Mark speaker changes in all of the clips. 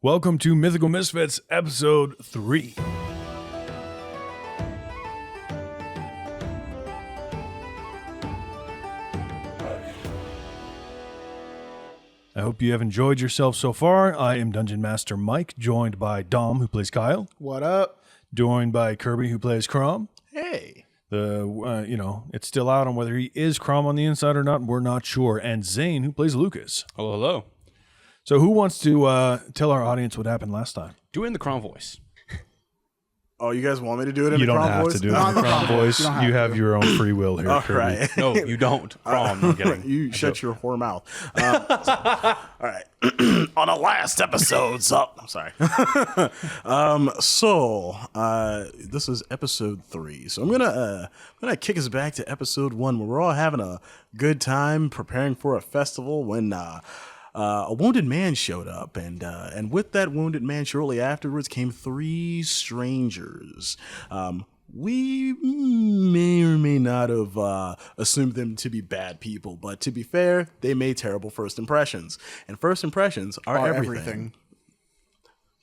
Speaker 1: Welcome to Mythical Misfits, Episode 3. I hope you have enjoyed yourself so far. I am Dungeon Master Mike, joined by Dom, who plays Kyle.
Speaker 2: What up?
Speaker 1: Joined by Kirby, who plays Crom.
Speaker 2: Hey.
Speaker 1: It's still out on whether he is Crom on the inside or not. We're not sure. And Zane, who plays Lucas.
Speaker 3: Hello, hello.
Speaker 1: So who wants to tell our audience what happened last time?
Speaker 3: Do it in the Crom voice.
Speaker 2: Oh, you guys want me to do it in
Speaker 1: You
Speaker 2: the
Speaker 1: don't
Speaker 2: Crom
Speaker 1: have
Speaker 2: voice?
Speaker 1: to do it in the Crom voice. You have your own free will here,
Speaker 2: All
Speaker 1: Kirby.
Speaker 2: right.
Speaker 3: No, you don't. Crom. I'm kidding.
Speaker 2: You shut your whore mouth. All right. On the last episode's up. I'm sorry. This is episode 3. So I'm gonna kick us back to episode 1, where we're all having a good time preparing for a festival when a wounded man showed up, and with that wounded man, shortly afterwards came 3 strangers. We may or may not have assumed them to be bad people, but to be fair, they made terrible first impressions. And first impressions are everything.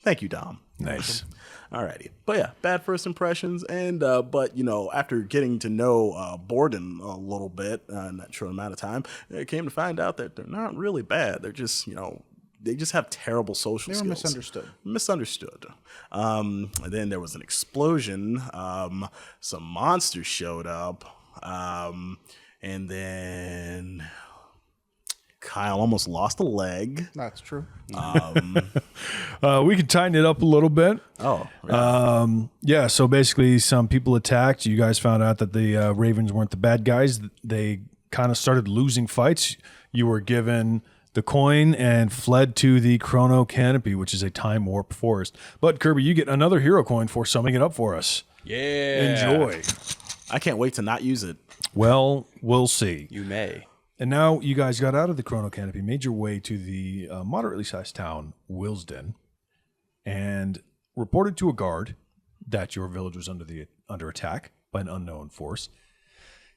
Speaker 2: Thank you, Dom.
Speaker 1: Nice.
Speaker 2: Alrighty. But yeah, bad first impressions. And, but, after getting to know Borden a little bit in that short amount of time, I came to find out that they're not really bad. They're just, they just have terrible social skills. Misunderstood. And then there was an explosion. Some monsters showed up. And then Kyle almost lost a leg.
Speaker 4: That's true.
Speaker 1: We can tighten it up a little bit.
Speaker 2: Oh, yeah.
Speaker 1: So basically some people attacked. You guys found out that the Ravens weren't the bad guys. They kind of started losing fights. You were given the coin and fled to the Chrono Canopy, which is a time warp forest. But Kirby, you get another hero coin for summing it up for us.
Speaker 3: Yeah.
Speaker 1: Enjoy.
Speaker 2: I can't wait to not use it.
Speaker 1: Well, we'll see.
Speaker 3: You may.
Speaker 1: And now you guys got out of the Chrono Canopy, made your way to the moderately sized town, Willsden, and reported to a guard that your village was under attack by an unknown force.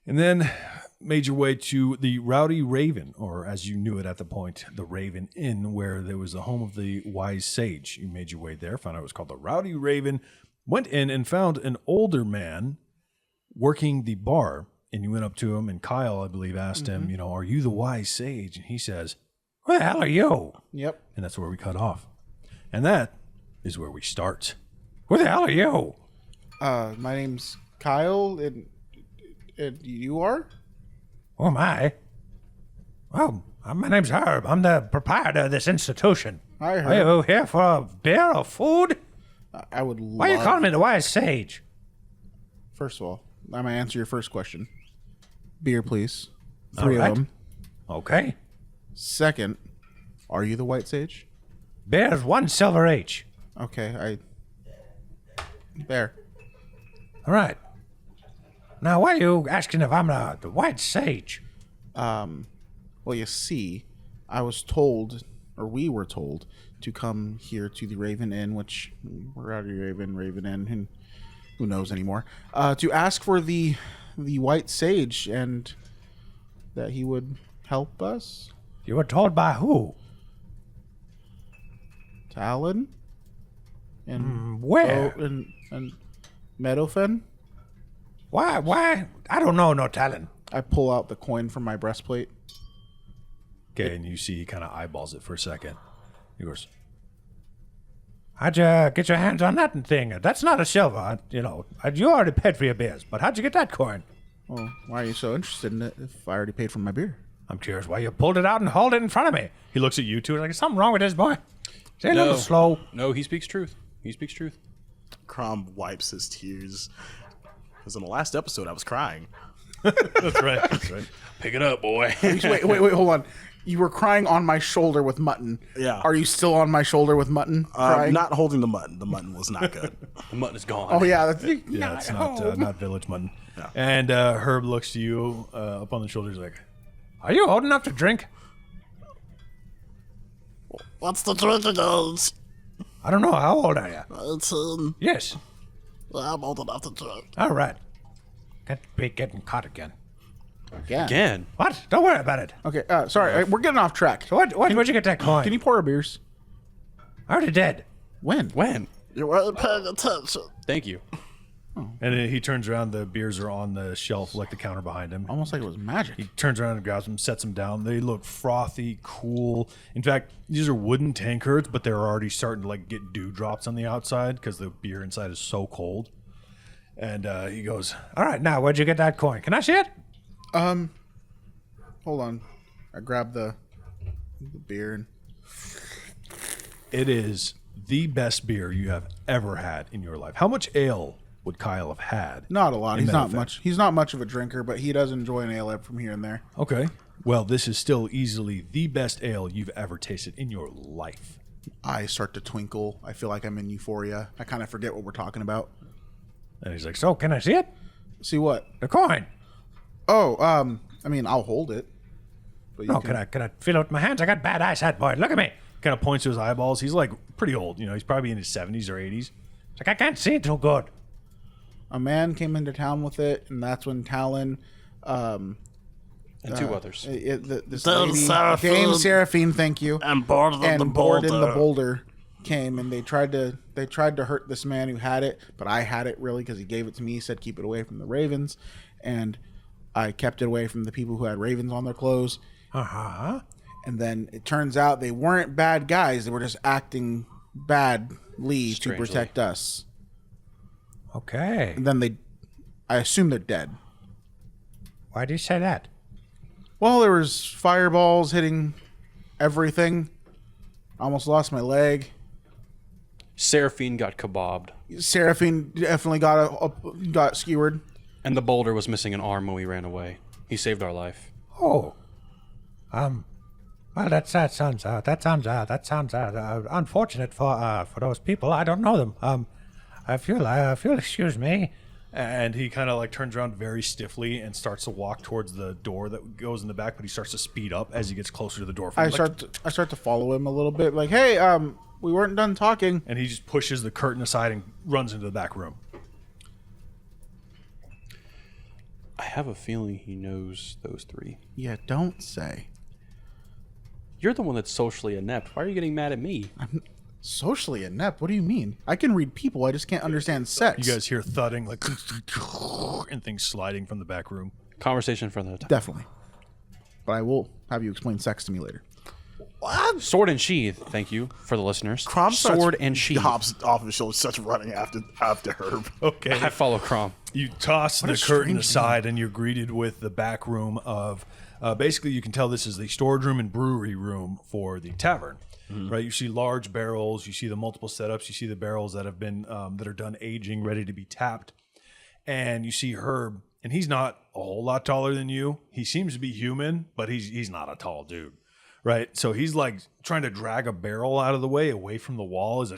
Speaker 1: And then made your way to the Rowdy Raven, or as you knew it at the point, the Raven Inn, where there was the home of the Wise Sage. You made your way there, found out it was called the Rowdy Raven, went in and found an older man working the bar. And you went up to him, and Kyle, I believe, asked him, are you the Wise Sage? And he says, who the hell are you?
Speaker 4: Yep.
Speaker 1: And that's where we cut off. And that is where we start. Who the hell are you?
Speaker 4: My name's Kyle, and you are?
Speaker 5: Who am I? Well, my name's Herb. I'm the proprietor of this institution.
Speaker 4: Hi, Herb.
Speaker 5: Are you here for a beer or food?
Speaker 4: I would
Speaker 5: Why are you calling me the Wise Sage?
Speaker 4: First of all, I'm going to answer your first question. Beer, please. 3
Speaker 5: right.
Speaker 4: of them.
Speaker 5: Okay.
Speaker 4: Second, are you the White Sage?
Speaker 5: Beer's 1 silver each.
Speaker 4: Okay, There.
Speaker 5: All right. Now, why are you asking if I'm the White Sage?
Speaker 4: Well, you see, I was told, or we were told, to come here to the Raven Inn, which we're out of the Raven Inn, and who knows anymore, to ask for the White Sage, and that he would help us.
Speaker 5: You were told by who?
Speaker 4: Talon? And
Speaker 5: Where?
Speaker 4: And Meadowfen?
Speaker 5: Why? I don't know no Talon.
Speaker 4: I pull out the coin from my breastplate.
Speaker 1: Okay, and you see he kind of eyeballs it for a second. He goes,
Speaker 5: How'd you get your hands on that thing? That's not a silver, you already paid for your beers, but how'd you get that coin?
Speaker 4: Well, why are you so interested in it if I already paid for my beer?
Speaker 5: I'm curious why you pulled it out and hauled it in front of me.
Speaker 1: he looks at you two, like,
Speaker 5: Is something wrong with this boy? Is he a little slow?
Speaker 3: No, he speaks truth. He speaks truth.
Speaker 2: Crom wipes his tears. Because in the last episode, I was crying.
Speaker 1: That's right.
Speaker 3: Pick it up, boy.
Speaker 4: wait, hold on. You were crying on my shoulder with mutton.
Speaker 2: Yeah.
Speaker 4: Are you still on my shoulder with mutton? Crying?
Speaker 2: Not holding the mutton. The mutton was not good.
Speaker 3: The mutton is gone.
Speaker 4: Oh, yeah.
Speaker 1: Yeah, it's not village mutton. Yeah. And Herb looks to you up on the shoulders like,
Speaker 5: Are you old enough to drink?
Speaker 6: What's the drinking age?
Speaker 5: I don't know. How old are you?
Speaker 6: 18.
Speaker 5: Yes.
Speaker 6: I'm old enough to drink.
Speaker 5: All right. Can't be getting caught again.
Speaker 4: Yeah.
Speaker 3: Again.
Speaker 5: What? Don't worry about it.
Speaker 4: Okay, sorry, we're getting off track.
Speaker 5: So where'd you get that coin?
Speaker 4: Can you pour our beers?
Speaker 5: Already dead.
Speaker 4: When?
Speaker 3: When?
Speaker 6: You weren't paying attention.
Speaker 3: Thank you.
Speaker 1: And then he turns around. The beers are on the shelf, like the counter behind him.
Speaker 4: Almost like it was magic.
Speaker 1: He turns around and grabs them, sets them down. They look frothy, cool. In fact, these are wooden tankards, but they're already starting to like get dewdrops on the outside because the beer inside is so cold. And he goes,
Speaker 5: All right, now, where'd you get that coin? Can I see it?
Speaker 4: Hold on. I grabbed the beer and
Speaker 1: "It is the best beer you have ever had in your life." How much ale would Kyle have had?
Speaker 4: not a lot.
Speaker 1: in
Speaker 4: He's
Speaker 1: that
Speaker 4: not
Speaker 1: event?
Speaker 4: much. He's not much of a drinker, but he does enjoy an ale from here and there.
Speaker 1: Okay. Well, this is still easily the best ale you've ever tasted in your life.
Speaker 4: I start to twinkle. I feel like I'm in euphoria. I kind of forget what we're talking about.
Speaker 1: And he's like,
Speaker 5: So, can I see it?
Speaker 4: See what?
Speaker 5: The coin.
Speaker 4: Oh, I mean, I'll hold it. But you
Speaker 5: No, can I feel it with my hands? I got bad eyesight, boy. Look at me.
Speaker 1: kind of points to his eyeballs. He's like pretty old. You know, he's probably in his 70s or 80s.
Speaker 5: It's like, I can't see too good.
Speaker 4: A man came into town with it, and that's when Talon,
Speaker 3: And two others.
Speaker 4: this
Speaker 6: Dame
Speaker 4: lady,
Speaker 6: Seraphine.
Speaker 4: Dame Seraphine, thank you,
Speaker 6: And boarded in the
Speaker 4: board in the
Speaker 6: boulder.
Speaker 4: boulder came, and they tried to hurt this man who had it, but I had it really because he gave it to me. He said keep it away from the ravens, and I kept it away from the people who had ravens on their clothes.
Speaker 5: Uh-huh.
Speaker 4: And then it turns out they weren't bad guys; they were just acting badly to
Speaker 3: Strangely.
Speaker 4: protect us.
Speaker 5: Okay.
Speaker 4: And then I assume they're dead.
Speaker 5: Why do you say that?
Speaker 4: Well, there was fireballs hitting everything. Almost lost my leg.
Speaker 3: Seraphine got kebabbed,
Speaker 4: Seraphine definitely got skewered.
Speaker 3: and the boulder was missing an arm when we ran away. He saved our life.
Speaker 5: Oh. Well, that sounds unfortunate for those people. I don't know them. I feel, excuse me.
Speaker 1: And he kind of like turns around very stiffly and starts to walk towards the door that goes in the back, but he starts to speed up as he gets closer to the door.
Speaker 4: I start to follow him a little bit, like, hey, we weren't done talking.
Speaker 1: And he just pushes the curtain aside and runs into the back room.
Speaker 3: I have a feeling he knows those three.
Speaker 4: Yeah, don't say.
Speaker 3: You're the one that's socially inept. Why are you getting mad at me?
Speaker 4: Socially inept? What do you mean? I can read people, I just can't understand sex.
Speaker 1: You guys hear thudding, like, and things sliding from the back room.
Speaker 3: Conversation for another time.
Speaker 4: Definitely. But I will have you explain sex to me later.
Speaker 3: Sword and sheath. Thank you for the listeners.
Speaker 2: Crom starts-
Speaker 3: Sword and sheath.
Speaker 2: Hops off his shoulder, starts running after Herb.
Speaker 1: Okay.
Speaker 3: I follow Crom.
Speaker 1: You toss the curtain aside and you're greeted with the back room of basically you can tell this is the storage room and brewery room for the tavern. Right? You see large barrels, you see the multiple setups, you see the barrels that have been that are done aging, ready to be tapped. And you see Herb, and he's not a whole lot taller than you. He seems to be human, but he's not a tall dude. Right? So he's like trying to drag a barrel out of the way away from the wall. Is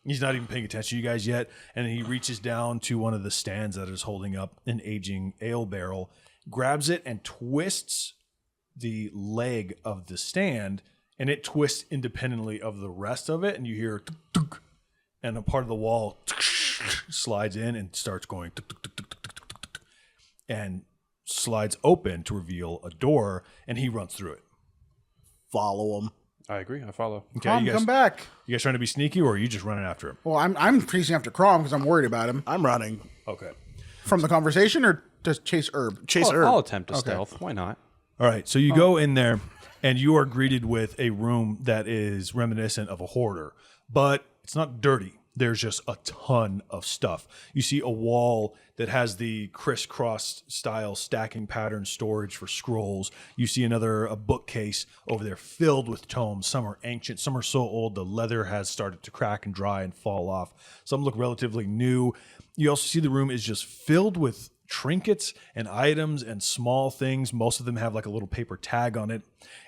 Speaker 1: He's not even paying attention to you guys yet. And he reaches down to one of the stands that is holding up an aging ale barrel, grabs it and twists the leg of the stand, and it twists independently of the rest of it. And you hear, tuk, tuk, and a part of the wall slides in and starts going, tuk, tuk, tuk, tuk, tuk, tuk, tuk, tuk, and slides open to reveal a door, and he runs through it.
Speaker 2: Follow him.
Speaker 3: I agree. I follow.
Speaker 1: Okay,
Speaker 4: Crom,
Speaker 1: you guys,
Speaker 4: come back.
Speaker 1: you guys trying to be sneaky, or are you just running after him?
Speaker 4: Well, I'm chasing after Crom because I'm worried about him.
Speaker 2: I'm running.
Speaker 1: Okay.
Speaker 4: From the conversation or to chase Herb?
Speaker 2: Chase Herb.
Speaker 3: I'll attempt a stealth. Why not?
Speaker 1: All right, so you go in there, and you are greeted with a room that is reminiscent of a hoarder, but it's not dirty. There's just a ton of stuff. You see a wall that has the crisscross style stacking pattern storage for scrolls. You see a bookcase over there filled with tomes. Some are ancient, some are so old the leather has started to crack and dry and fall off. Some look relatively new. You also see the room is just filled with trinkets and items and small things. Most of them have like a little paper tag on it.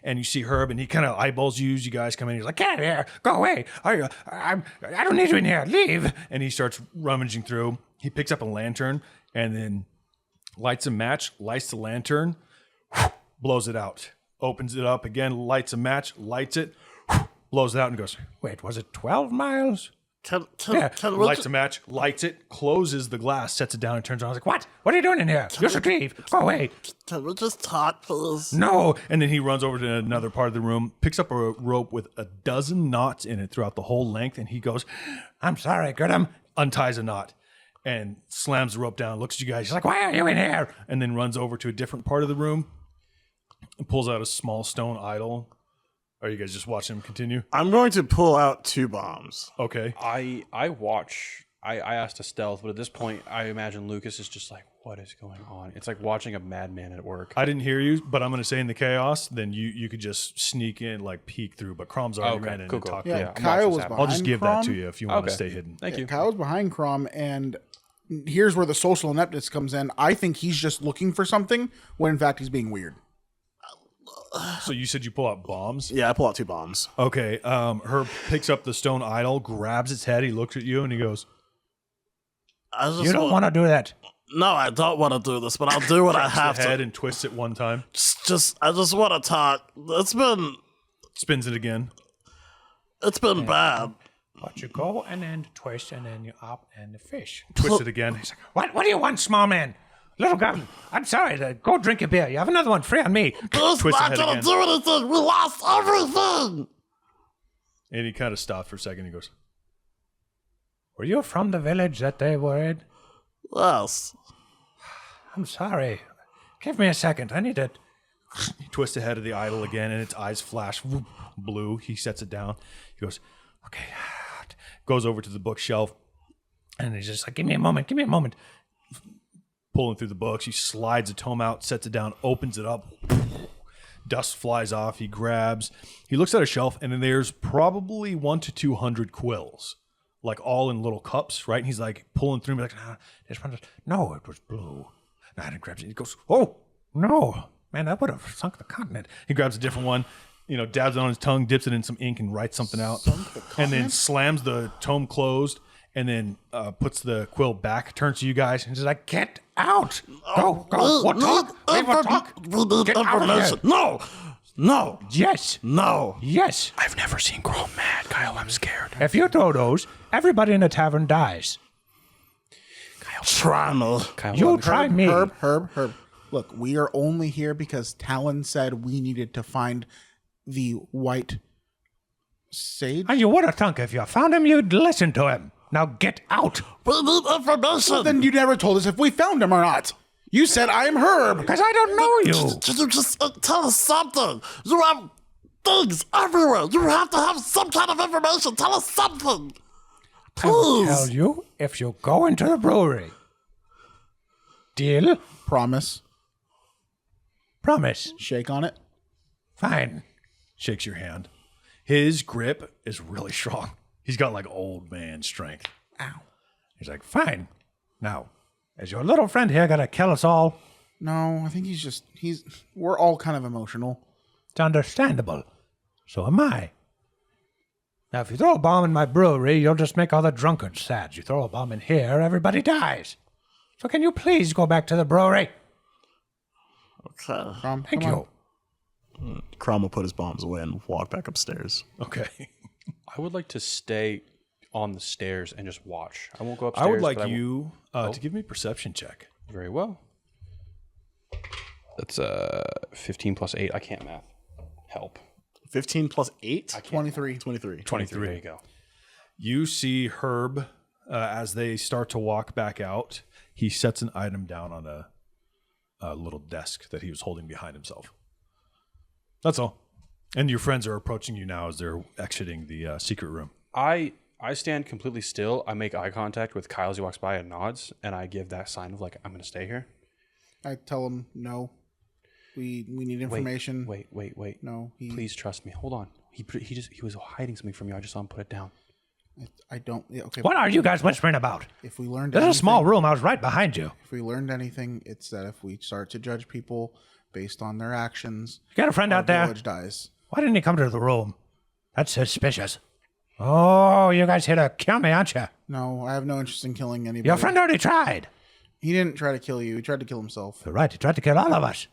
Speaker 1: And you see Herb, and he kind of eyeballs you as you guys come in. He's like, "Get out of here! Go away! I don't need you in here. Leave!" And he starts rummaging through. He picks up a lantern and then lights a match, lights the lantern, blows it out, opens it up again, lights a match, lights it, blows it out, and goes,
Speaker 5: Wait, was it 12 miles?
Speaker 6: Can we
Speaker 1: Lights a match, lights it, closes the glass, sets it down, and turns around. I was like,
Speaker 5: What? What are you doing in here? You should leave. Go away.
Speaker 6: can we just talk, please?
Speaker 1: no. And then he runs over to another part of the room, picks up a rope with a dozen knots in it throughout the whole length, and he goes,
Speaker 5: I'm sorry, Grudem.
Speaker 1: unties a knot, and slams the rope down, looks at you guys,
Speaker 5: He's like, why are you in here?
Speaker 1: and then runs over to a different part of the room and pulls out a small stone idol. Are you guys just watching him continue?
Speaker 2: I'm going to pull out 2 bombs.
Speaker 1: Okay.
Speaker 3: I watch. I asked to stealth, but at this point, I imagine Lucas is just like, what is going on? It's like watching a madman at work.
Speaker 1: I didn't hear you, but I'm going to say in the chaos, then you could just sneak in, like peek through. But Crom's already
Speaker 3: Okay,
Speaker 1: ran in
Speaker 3: cool,
Speaker 1: and
Speaker 3: cool.
Speaker 1: talked.
Speaker 4: Yeah,
Speaker 3: Yeah, I'm
Speaker 4: Kyle
Speaker 3: watching
Speaker 4: was
Speaker 3: this happen.
Speaker 1: I'll just
Speaker 4: behind
Speaker 1: give
Speaker 4: Crom.
Speaker 1: that to you if you want to
Speaker 3: Okay.
Speaker 1: stay hidden.
Speaker 3: Thank you.
Speaker 4: Kyle's behind Crom, and here's where the social ineptness comes in. I think he's just looking for something when in fact he's being weird.
Speaker 1: So you said you pull out bombs?
Speaker 2: Yeah, I pull out 2 bombs.
Speaker 1: Okay. Herb picks up the stone idol, grabs its head. He looks at you and he goes,
Speaker 6: I just
Speaker 5: You don't want to do that.
Speaker 6: No, I don't want to do this, but I'll do what I have
Speaker 1: the head
Speaker 6: to.
Speaker 1: and twists it one time,
Speaker 6: I just want to talk.
Speaker 1: spins it again.
Speaker 6: It's been bad.
Speaker 5: But you go and then twist and then you up and the fish.
Speaker 1: Twist it again. He's like,
Speaker 5: What do you want, small man? Little goblin, I'm sorry. Go drink a beer. You have another one free on me.
Speaker 6: This
Speaker 1: Twist the
Speaker 6: not
Speaker 1: head
Speaker 6: gonna
Speaker 1: again.
Speaker 6: do anything. We lost everything.
Speaker 1: and he kind of stops for a second. He goes,
Speaker 5: Were you from the village that they were in?
Speaker 6: Yes.
Speaker 5: I'm sorry. Give me a second. I need to.
Speaker 1: he twists the head of the idol again and its eyes flash whoop, blue. He sets it down. He goes, okay. Goes over to the bookshelf
Speaker 5: And he's just like, give me a moment. Give me a moment.
Speaker 1: pulling through the books. He slides a tome out, sets it down, opens it up. Dust flies off. He grabs. He looks at a shelf, and then there's probably 100 to 200 quills, like all in little cups, right? And he's like pulling through, like,
Speaker 5: This one. No, it was blue. And he grabs it. He goes, oh, no. Man, that would have sunk the continent.
Speaker 1: he grabs a different one, dabs it on his tongue, dips it in some ink, and writes something out, and then slams the tome closed, and then puts the quill back, turns to you guys, and
Speaker 5: He's like, get out. Go. What talk? Wait, what talk?
Speaker 6: We need
Speaker 5: Get out of here.
Speaker 6: information. No.
Speaker 5: Yes.
Speaker 6: No.
Speaker 5: Yes.
Speaker 3: I've never seen Chrome mad, Kyle. I'm scared.
Speaker 5: If you throw those, everybody in the tavern dies.
Speaker 6: Try me.
Speaker 3: Kyle,
Speaker 5: You try me.
Speaker 4: Herb. Look, we are only here because Talon said we needed to find the white sage.
Speaker 5: And you would have thunk if you found him, you'd listen to him. Now get out.
Speaker 6: We need information.
Speaker 4: Then you never told us if we found him or not. You said I'm Herb.
Speaker 5: Because I don't know you.
Speaker 6: Can you just tell us something? You have things everywhere. You have to have some kind of information. Tell us something.
Speaker 5: I will
Speaker 6: Please.
Speaker 5: tell you if you go into the brewery. Deal?
Speaker 4: Promise.
Speaker 5: Promise.
Speaker 4: Shake on it.
Speaker 5: Fine.
Speaker 1: shakes your hand. His grip is really strong. He's got like old man strength.
Speaker 4: Ow.
Speaker 5: He's like, fine. Now, is your little friend here gonna kill us all?
Speaker 4: No, I think we're all kind of emotional.
Speaker 5: It's understandable. So am I. Now, if you throw a bomb in my brewery, you'll just make all the drunkards sad. You throw a bomb in here, everybody dies. So can you please go back to the brewery?
Speaker 6: Okay.
Speaker 5: Thank you.
Speaker 2: Crom will put his bombs away and walk back upstairs.
Speaker 1: Okay.
Speaker 3: I would like to stay on the stairs and just watch. I won't go upstairs.
Speaker 1: I would like
Speaker 3: but
Speaker 1: you to give me a perception check.
Speaker 3: Very well. That's 15 plus 8. I can't math. Help.
Speaker 2: 15 plus 8?
Speaker 4: 23.
Speaker 2: 23.
Speaker 3: 23. There you go.
Speaker 1: You see Herb as they start to walk back out. He sets an item down on a little desk that he was holding behind himself. That's all. And your friends are approaching you now as they're exiting the secret room.
Speaker 3: I stand completely still. I make eye contact with Kyle as he walks by and nods, and I give that sign of like, I'm going to stay here.
Speaker 4: I tell him no. We need information.
Speaker 3: Wait.
Speaker 4: No,
Speaker 3: Please trust me. Hold on. He was hiding something from you. I just saw him put it down.
Speaker 4: I don't. Yeah, okay.
Speaker 5: What are you guys whispering about?
Speaker 4: If we learned
Speaker 5: This is a
Speaker 4: anything,
Speaker 5: small room. I was right behind you.
Speaker 4: If we learned anything, it's that if we start to judge people based on their actions,
Speaker 5: You got a friend
Speaker 4: our
Speaker 5: out there?
Speaker 4: village dies.
Speaker 5: Why didn't he come to the room? That's suspicious. Oh, you guys here to kill me, aren't you?
Speaker 4: No, I have no interest in killing anybody.
Speaker 5: Your friend already tried.
Speaker 4: He didn't try to kill you. He tried to kill himself.
Speaker 5: You're right. He tried to kill all of us.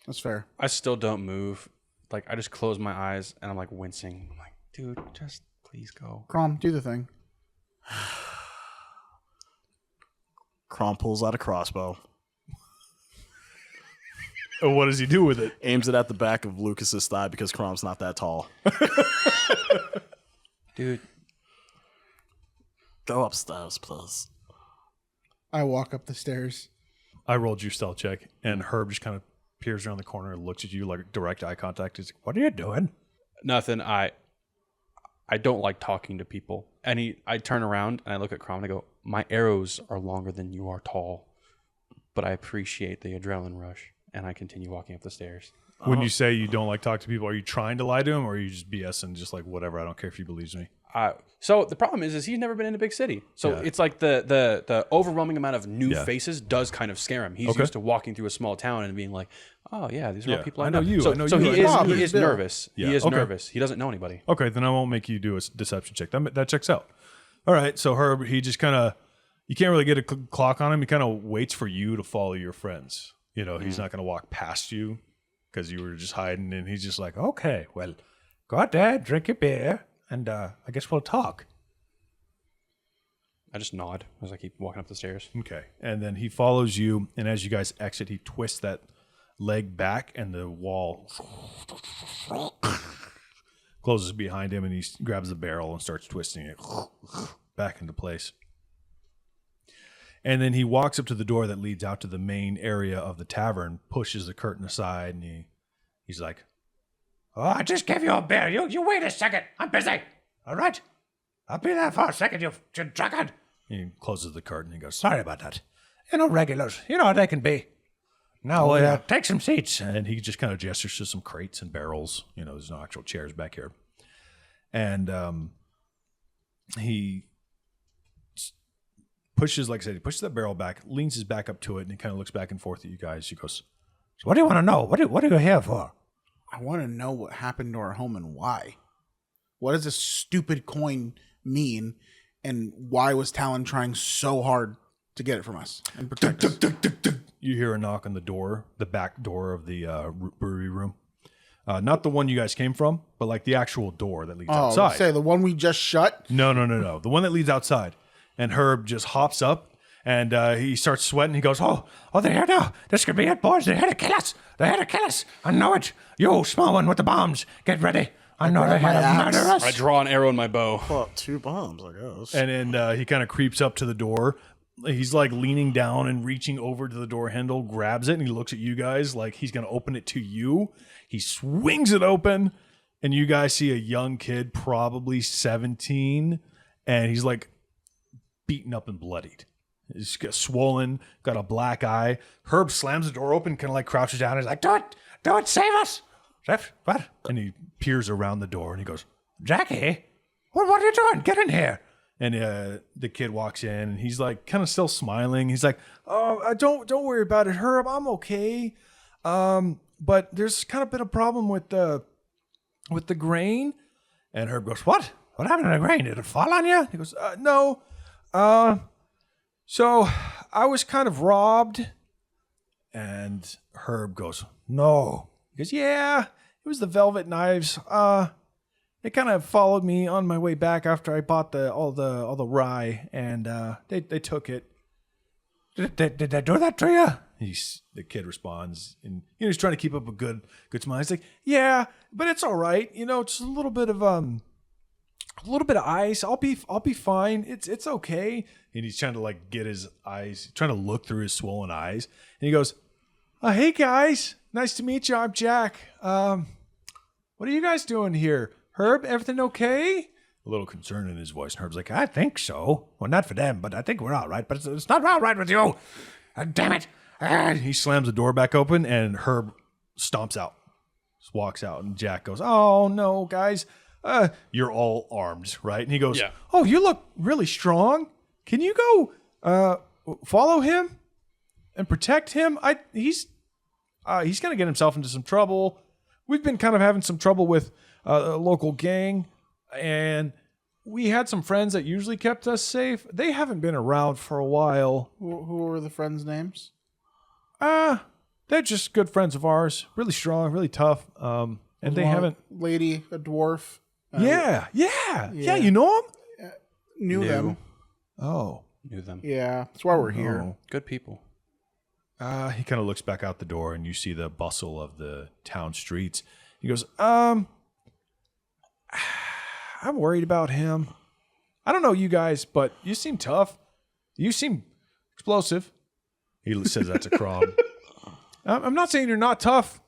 Speaker 4: That's fair.
Speaker 3: I still don't move. Like, I just close my eyes and I'm like wincing. I'm like, dude, just Please go.
Speaker 4: Crom, do the thing.
Speaker 2: Crom pulls out a crossbow,
Speaker 1: What does he do with it?
Speaker 2: aims it at the back of Lucas's thigh because Crom's not that tall.
Speaker 3: Dude,
Speaker 6: Go upstairs, please.
Speaker 4: I walk up the stairs.
Speaker 1: I rolled your stealth check, and Herb just kind of peers around the corner and looks at you like direct eye contact. He's like, "What are you doing?"
Speaker 3: nothing. I don't like talking to people. I turn around and I look at Crom and I go, my arrows are longer than you are tall, but I appreciate the adrenaline rush. And I continue walking up the stairs.
Speaker 1: When you say you don't like talk to people, are you trying to lie to him, or are you just BSing, just like whatever? I don't care if he believes me.
Speaker 3: So the problem is he's never been in a big city. So it's like the overwhelming amount of new faces does kind of scare him. He's used to walking through a small town and being like, oh yeah, these are all people I know.
Speaker 1: you.
Speaker 3: So,
Speaker 1: I know
Speaker 3: so
Speaker 1: you.
Speaker 3: he is nervous.
Speaker 1: Yeah.
Speaker 3: He is
Speaker 1: Okay.
Speaker 3: nervous. He doesn't know anybody.
Speaker 1: Okay, then I won't make you do a deception check. That checks out. All right, so Herb, he just kind of, you can't really get a clock on him. He kind of waits for you to follow your friends. You know, he's not going to walk past you because you were just hiding, and he's just like,
Speaker 5: Okay, well, go out there, drink your beer, and I guess we'll talk.
Speaker 3: I just nod as I keep walking up the stairs.
Speaker 1: okay. And then he follows you, and as you guys exit, he twists that leg back, and the wall closes behind him, and he grabs the barrel and starts twisting it back into place. And then he walks up to the door that leads out to the main area of the tavern, pushes the curtain aside, and he's like,
Speaker 5: Oh, I just gave you a beer. You wait a second. I'm busy. All right? I'll be there for a second, you drunkard.
Speaker 1: he closes the curtain and he goes,
Speaker 5: Sorry about that. You know, regulars. You know how they can be. Now, take some seats.
Speaker 1: and he just kind of gestures to some crates and barrels. You know, there's no actual chairs back here. And he pushes, like I said, he pushes that barrel back, leans his back up to it, and he kind of looks back and forth at you guys. He goes,
Speaker 5: So what do you want to know? What are you here for?
Speaker 4: I want to know what happened to our home and why. What does this stupid coin mean, and why was Talon trying so hard to get it from us and protect us?
Speaker 1: you hear a knock on the door, the back door of the brewery room. Not the one you guys came from, but like the actual door that leads outside.
Speaker 4: Say the one we just shut.
Speaker 1: No. The one that leads outside. And Herb just hops up and he starts sweating. He goes,
Speaker 5: Oh, they're here now. This could be it, boys. They're here to kill us. They're here to kill us. I know it. You, small one with the bombs, get ready. I know they're here to murder us.
Speaker 3: I draw an arrow in my bow.
Speaker 2: Well, 2 bombs, I guess.
Speaker 1: And then he kind of creeps up to the door. He's like leaning down and reaching over to the door handle, grabs it, and he looks at you guys like he's going to open it to you. He swings it open, and you guys see a young kid, probably 17, and he's like beaten up and bloodied. He's got swollen, got a black eye. Herb slams the door open, kind of like crouches down. He's like,
Speaker 5: Do it, save us. What?
Speaker 1: and he peers around the door and he goes,
Speaker 5: Jackie? What are you doing? Get in here.
Speaker 1: and the kid walks in and he's like kind of still smiling. He's like, "Oh, don't worry about it, Herb. I'm okay. But there's kind of been a problem with the grain." And Herb goes, "What?
Speaker 5: What happened to the grain? Did it fall on you?
Speaker 1: He goes, "No. So I was kind of robbed." And Herb goes,
Speaker 5: No.
Speaker 1: He goes, "Yeah, it was the velvet knives. They kind of followed me on my way back after I bought all the rye, and they took it."
Speaker 5: Did they do that to you?
Speaker 1: The kid responds, and he's trying to keep up a good smile. He's like, "Yeah, but it's all right. Just a little bit of ice. I'll be fine. It's okay." And he's trying to like get his eyes, trying to look through his swollen eyes, and he goes, "Hey guys, nice to meet you. I'm Jack. What are you guys doing here? Herb, everything okay?" A little concern in his voice, and Herb's like,
Speaker 5: I think so. Well, not for them, but I think we're all right. But it's not all right with you. Damn it.
Speaker 1: He slams the door back open, and Herb stomps out, just walks out, and Jack goes, "Oh no, guys, you're all armed, right?" And he goes,
Speaker 3: Yeah.
Speaker 1: "Oh, you look really strong. Can you go follow him and protect him? He's gonna get himself into some trouble. We've been kind of having some trouble with a local gang, and we had some friends that usually kept us safe. They haven't been around for a while.
Speaker 4: Who were the friends' names?
Speaker 1: They're just good friends of ours. Really strong, really tough. And they
Speaker 4: One
Speaker 1: haven't.
Speaker 4: lady, a dwarf,
Speaker 1: Yeah. You know him?
Speaker 4: Knew them.
Speaker 1: Oh.
Speaker 3: Knew them.
Speaker 4: Yeah, that's why we're here.
Speaker 1: Oh.
Speaker 3: Good people.
Speaker 1: He kind of looks back out the door, and you see the bustle of the town streets. He goes, I'm worried about him. I don't know you guys, but you seem tough. You seem explosive. He says that to Crom. I'm not saying you're not tough,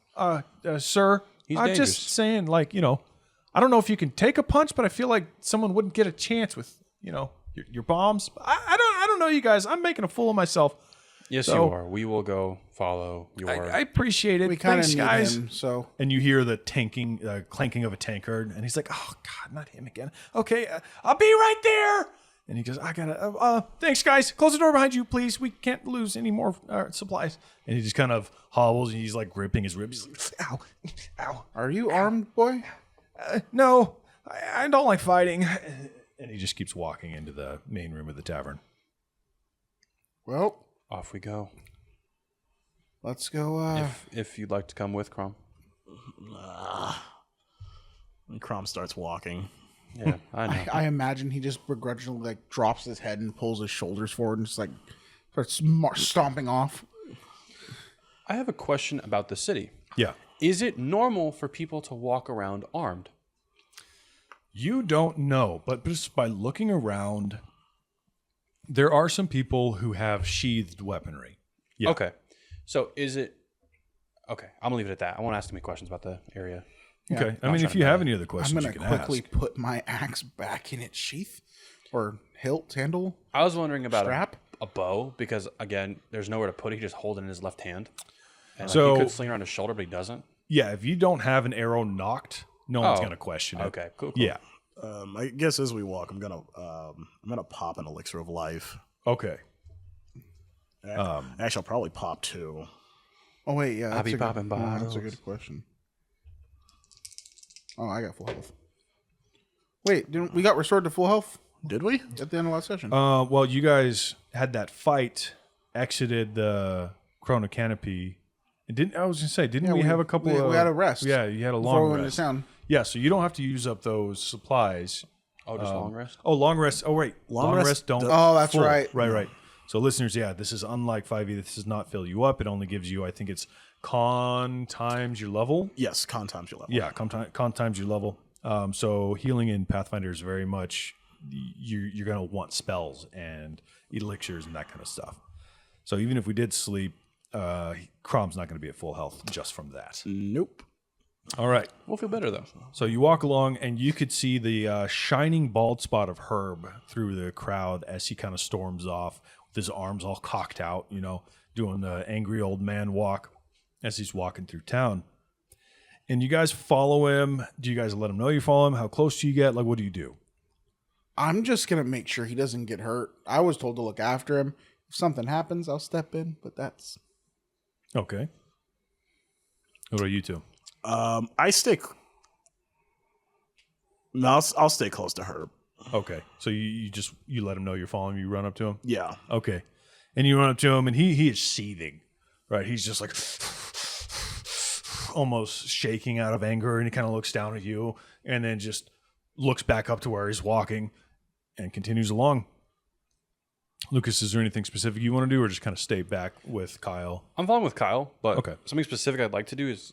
Speaker 1: sir.
Speaker 3: He's
Speaker 1: I'm
Speaker 3: dangerous.
Speaker 1: just saying, like, I don't know if you can take a punch, but I feel like someone wouldn't get a chance with, your bombs. I don't know you guys. I'm making a fool of myself.
Speaker 3: Yes,
Speaker 1: So-
Speaker 3: you are. We will go follow your.
Speaker 1: I appreciate it.
Speaker 4: We kind of
Speaker 1: Thanks,
Speaker 4: need
Speaker 1: guys.
Speaker 4: him, so
Speaker 1: And you hear the clanking of a tankard, and he's like, "Oh God, not him again." Okay, I'll be right there. And he goes, "I gotta. Thanks, guys. Close the door behind you, please. We can't lose any more supplies." And he just kind of hobbles, and he's like gripping his ribs. He's like, "Ow, ow."
Speaker 4: are you armed, boy?
Speaker 1: No, I don't like fighting. And he just keeps walking into the main room of the tavern.
Speaker 4: Well,
Speaker 3: Off we go.
Speaker 4: let's go.
Speaker 3: If you'd like to come with Crom.
Speaker 2: And Crom starts walking.
Speaker 3: Yeah, I know.
Speaker 4: I imagine he just begrudgingly like drops his head and pulls his shoulders forward and just like starts stomping off.
Speaker 3: I have a question about the city.
Speaker 1: Yeah.
Speaker 3: Is it normal for people to walk around armed?
Speaker 1: You don't know, but just by looking around, there are some people who have sheathed weaponry. Yeah.
Speaker 3: Okay. So is it... Okay, I'm going to leave it at that. I won't ask too many questions about the area.
Speaker 1: Okay. I
Speaker 3: Not
Speaker 1: mean,
Speaker 3: trying
Speaker 1: if
Speaker 3: to
Speaker 1: you have
Speaker 3: melee.
Speaker 1: any other
Speaker 4: I'm
Speaker 1: questions,
Speaker 4: gonna
Speaker 1: you can
Speaker 4: quickly
Speaker 1: ask.
Speaker 4: put my axe back in its sheath or hilt handle.
Speaker 3: I was wondering about
Speaker 4: Strap?
Speaker 3: a bow because, again, there's nowhere to put it. He just holds it in his left hand. And
Speaker 1: So-
Speaker 3: he could sling it around his shoulder, but he doesn't.
Speaker 1: Yeah, if you don't have an arrow knocked, no one's going to question it.
Speaker 3: Okay, cool.
Speaker 1: Yeah.
Speaker 2: I guess as we walk, I'm gonna pop an elixir of life.
Speaker 1: Okay.
Speaker 2: Actually, I'll probably pop 2.
Speaker 4: Oh wait, yeah,
Speaker 3: I'll be popping
Speaker 4: that's a
Speaker 3: bottles.
Speaker 4: good question. Oh, I got full health. Wait, didn't we got restored to full health
Speaker 2: Did we?
Speaker 4: at the end of last session?
Speaker 1: Well, you guys had that fight, exited the Chrono Canopy. And didn't
Speaker 4: Yeah,
Speaker 1: we have a couple
Speaker 4: we
Speaker 1: of...
Speaker 4: had a rest
Speaker 1: Yeah, you had a
Speaker 4: before
Speaker 1: long
Speaker 4: we went
Speaker 1: rest.
Speaker 4: to town.
Speaker 1: Yeah, so you don't have to use up those supplies.
Speaker 3: Oh, just long rest?
Speaker 1: Oh, long rest. Oh, right. Long
Speaker 2: rest
Speaker 1: rest don't.
Speaker 4: Oh, that's
Speaker 1: full.
Speaker 4: right.
Speaker 1: Right. So, listeners, yeah, this is unlike 5e. This does not fill you up. It only gives you, I think it's con times your level.
Speaker 2: Yes, con times your level.
Speaker 1: Yeah, con times your level. So, healing in Pathfinder is very much you're going to want spells and elixirs and that kind of stuff. So, even if we did sleep, Crom's not going to be at full health just from that.
Speaker 2: Nope.
Speaker 1: All right.
Speaker 3: We'll feel better, though.
Speaker 1: So you walk along, and you could see the shining bald spot of Herb through the crowd as he kind of storms off with his arms all cocked out, doing the angry old man walk as he's walking through town. And you guys follow him. Do you guys let him know you follow him? How close do you get? Like, what do you do?
Speaker 4: I'm just gonna make sure he doesn't get hurt. I was told to look after him. If something happens, I'll step in. But that's
Speaker 1: Okay. What about you two?
Speaker 2: I stick. No, I'll stay close to Herb.
Speaker 1: Okay. So you let him know you're following him. You run up to him?
Speaker 2: Yeah.
Speaker 1: Okay. And you run up to him, and he is seething, right? He's just like almost shaking out of anger, and he kind of looks down at you, and then just looks back up to where he's walking, and continues along. Lucas, is there anything specific you want to do, or just kind of stay back with Kyle?
Speaker 3: I'm following with Kyle, but
Speaker 1: Okay.
Speaker 3: something specific I'd like to do is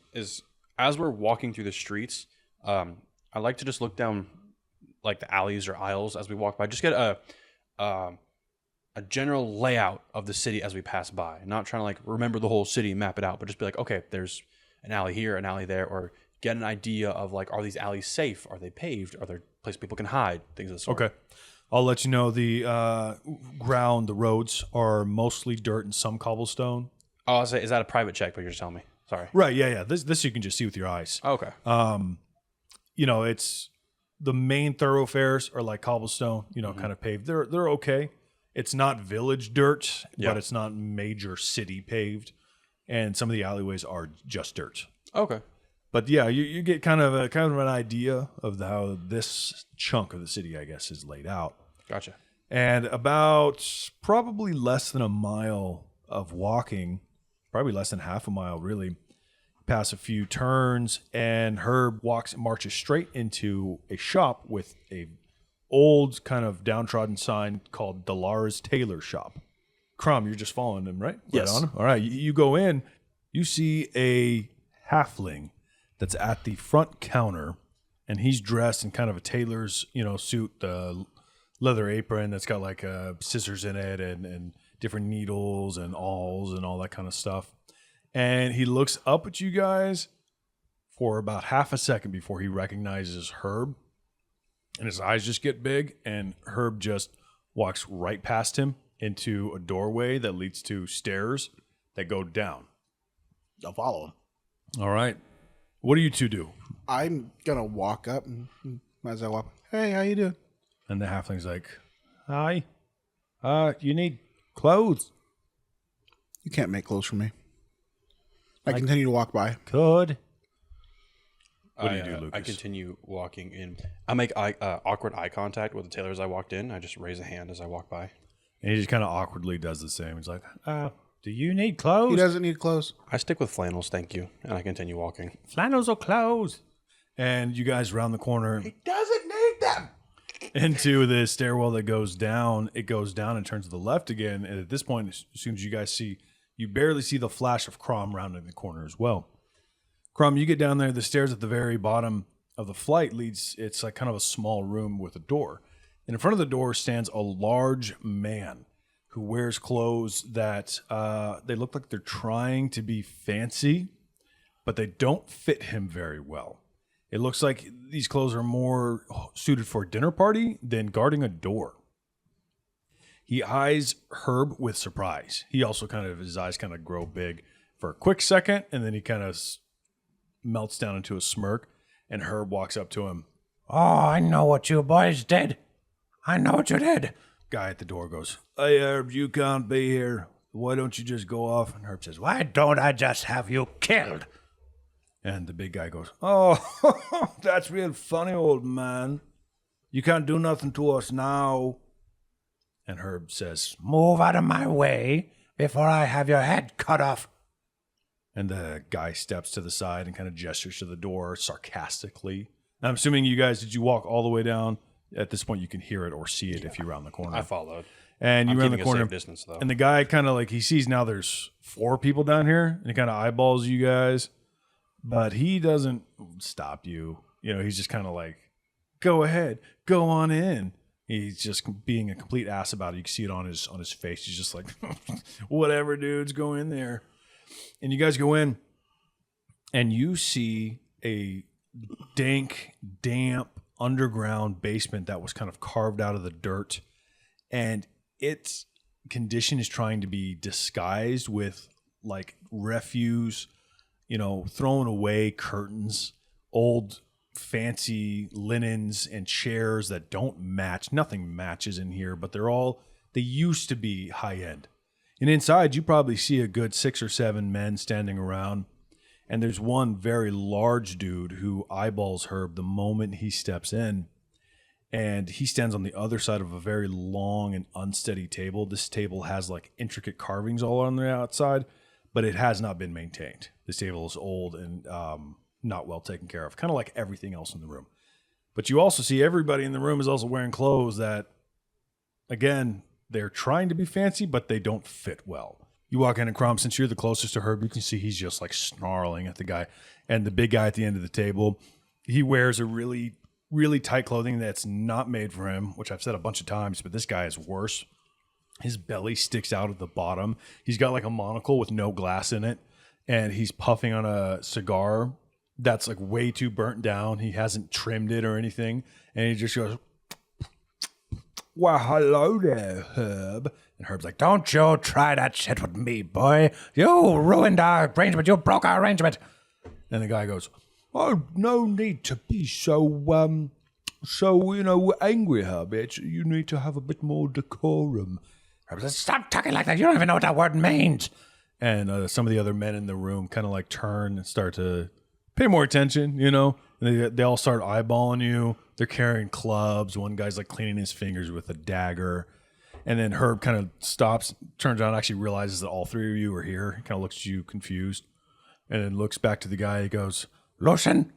Speaker 3: as we're walking through the streets, I like to just look down like the alleys or aisles as we walk by. Just get a general layout of the city as we pass by. Not trying to like remember the whole city and map it out, but just be like, okay, there's an alley here, an alley there, or get an idea of like, are these alleys safe? Are they paved? Are there places people can hide? Things of the sort.
Speaker 1: Okay. I'll let you know the the roads are mostly dirt and some cobblestone.
Speaker 3: Oh, is that a private check? But you're just telling me. Sorry.
Speaker 1: Right, yeah. This you can just see with your eyes.
Speaker 3: Okay.
Speaker 1: It's the main thoroughfares are like cobblestone, kind of paved. They're okay. It's not village dirt,
Speaker 3: Yeah.
Speaker 1: but it's not major city paved. And some of the alleyways are just dirt.
Speaker 3: Okay.
Speaker 1: But yeah, you get kind of an idea of how this chunk of the city, I guess, is laid out.
Speaker 3: Gotcha.
Speaker 1: And about probably less than a mile of walking, probably less than half a mile really, pass a few turns, and Herb marches straight into a shop with a old kind of downtrodden sign called Dalara's Tailor Shop. Crumb, you're just following him, right?
Speaker 2: Yes.
Speaker 1: Right on. All right. You go in, you see a halfling that's at the front counter, and he's dressed in kind of a tailor's, suit, the leather apron that's got like scissors in it and different needles and awls and all that kind of stuff. And he looks up at you guys for about half a second before he recognizes Herb. And his eyes just get big, and Herb just walks right past him into a doorway that leads to stairs that go down.
Speaker 2: I'll follow him.
Speaker 1: All right. What do you two do?
Speaker 4: I'm gonna walk up, and as I walk, hey, how you doing?
Speaker 1: And the halfling's like, hi. You need clothes?
Speaker 4: You can't make clothes for me. I continue to walk by.
Speaker 1: Could.
Speaker 3: What
Speaker 1: do you do, Lucas?
Speaker 3: I continue walking in. I make awkward eye contact with the tailor as I walked in. I just raise a hand as I walk by.
Speaker 1: And he just kind of awkwardly does the same. He's like, do you need clothes?
Speaker 4: He doesn't need clothes.
Speaker 3: I stick with flannels, thank you. And I continue walking.
Speaker 5: Flannels or clothes?
Speaker 1: And you guys round the corner
Speaker 4: Doesn't need them.
Speaker 1: into the stairwell that goes down. It goes down and turns to the left again. And at this point, as soon as you guys you barely see the flash of Crom rounding the corner as well. Crom, you get down there. The stairs at the very bottom of the flight it's like kind of a small room with a door. And in front of the door stands a large man who wears clothes that they look like they're trying to be fancy, but they don't fit him very well. It looks like these clothes are more suited for a dinner party than guarding a door. He eyes Herb with surprise. He also his eyes kind of grow big for a quick second, and then he kind of melts down into a smirk, and Herb walks up to him.
Speaker 5: Oh, I know what you boys did. I know what you did.
Speaker 1: Guy at the door goes, hey, Herb, you can't be here. Why don't you just go off? And Herb says,
Speaker 5: Why don't I just have you killed?
Speaker 1: and the big guy goes, oh, that's real funny, old man. You can't do nothing to us now. And Herb says,
Speaker 5: Move out of my way before I have your head cut off.
Speaker 1: and the guy steps to the side and kind of gestures to the door sarcastically. And I'm assuming you guys, did you walk all the way down? At this point, you can hear it or see it if you round the corner.
Speaker 3: I followed.
Speaker 1: And you
Speaker 3: I'm
Speaker 1: round the
Speaker 3: keeping a
Speaker 1: corner.
Speaker 3: safe distance, though.
Speaker 1: And the guy kind of he sees now there's 4 people down here, and he kind of eyeballs you guys, but he doesn't stop you. He's just kind of go ahead, go on in. He's just being a complete ass about it. You can see it on his face. He's just like, whatever, dudes, go in there. And you guys go in, and you see a dank, damp, underground basement that was kind of carved out of the dirt, and its condition is trying to be disguised with refuse, thrown away curtains, old fancy linens and chairs that don't match. Nothing matches in here, but they used to be high end. And inside you probably see a good 6 or 7 men standing around. And there's one very large dude who eyeballs Herb the moment he steps in. And he stands on the other side of a very long and unsteady table. This table has intricate carvings all on the outside, but it has not been maintained. This table is old and not well taken care of, kind of like everything else in the room. But you also see everybody in the room is also wearing clothes that, again, they're trying to be fancy, but they don't fit well. You walk in and Crom, since you're the closest to Herb, you can see he's just snarling at the guy. And the big guy at the end of the table, he wears a really, really tight clothing that's not made for him, which I've said a bunch of times, but this guy is worse. His belly sticks out at the bottom. He's got a monocle with no glass in it, and he's puffing on a cigar that's way too burnt down. He hasn't trimmed it or anything, and he just goes, well, hello there, Herb. And Herb's like,
Speaker 5: Don't you try that shit with me, boy. You ruined our arrangement. You broke our arrangement.
Speaker 1: and the guy goes, oh, no need to be so angry, Herb. You need to have a bit more decorum.
Speaker 5: Herb says, Stop talking like that. You don't even know what that word means.
Speaker 1: And some of the other men in the room kind of turn and start to pay more attention, And they all start eyeballing you. They're carrying clubs. One guy's cleaning his fingers with a dagger. And then Herb kind of stops, turns around, actually realizes that all 3 of you are here. He kind of looks at you confused. And then looks back to the guy. He goes,
Speaker 5: Lucian,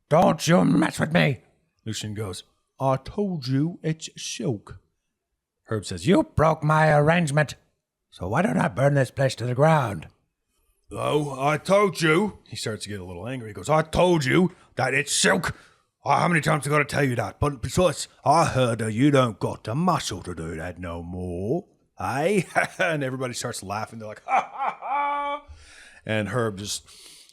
Speaker 5: don't you mess with me.
Speaker 1: Lucian goes, I told you it's silk. Herb says,
Speaker 5: You broke my arrangement. So why don't I burn this place to the ground?
Speaker 1: Oh, I told you. He starts to get a little angry. He goes, I told you that it's silk. Oh, how many times I got to tell you that? But besides, I heard that you don't got the muscle to do that no more. Eh? And everybody starts laughing. They're like, ha, ha, ha. And Herb just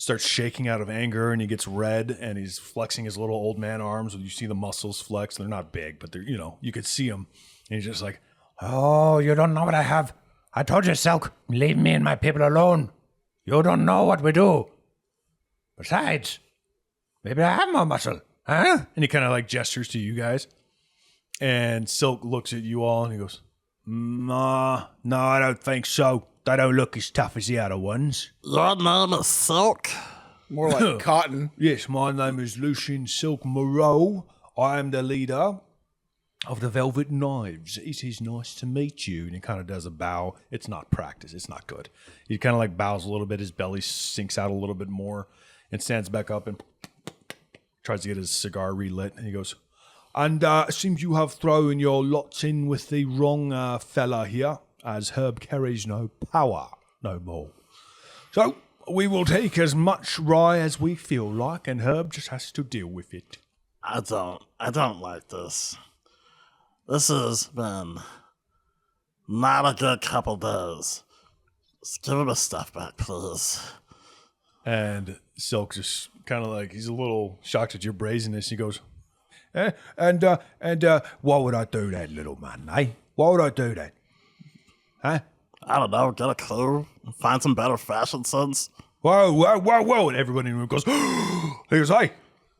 Speaker 1: starts shaking out of anger, and he gets red, and he's flexing his little old man arms. You see the muscles flex. They're not big, but they're, you could see them. And he's just like,
Speaker 5: Oh, you don't know what I have. I told you, Silk. Leave me and my people alone. You don't know what we do. Besides, maybe I have more muscle. Huh?
Speaker 1: and he kind of like gestures to you guys. And Silk looks at you all, and he goes, no, I don't think so. They don't look as tough as the other ones.
Speaker 6: Your name is Silk?
Speaker 4: More like cotton.
Speaker 1: Yes, my name is Lucian Silk Moreau. I am the leader of the Velvet Knives. It is nice to meet you. And he kind of does a bow. It's not practice. It's not good. He kind of like bows a little bit. His belly sinks out a little bit more and stands back up and tries to get his cigar relit. And he goes, and it seems you have thrown your lots in with the wrong fella here, as Herb carries no power no more. So we will take as much rye as we feel like, and Herb just has to deal with it.
Speaker 6: I don't like this. This has been not a good couple days. Just give him his stuff back, please.
Speaker 1: And Silk just kind of like, he's a little shocked at your brazenness. He goes, and why would I do that, little man, eh? Why would I do that? Huh?
Speaker 6: I don't know, get a clue, find some better fashion sense.
Speaker 1: Whoa. And everybody in the room goes, he goes, hey,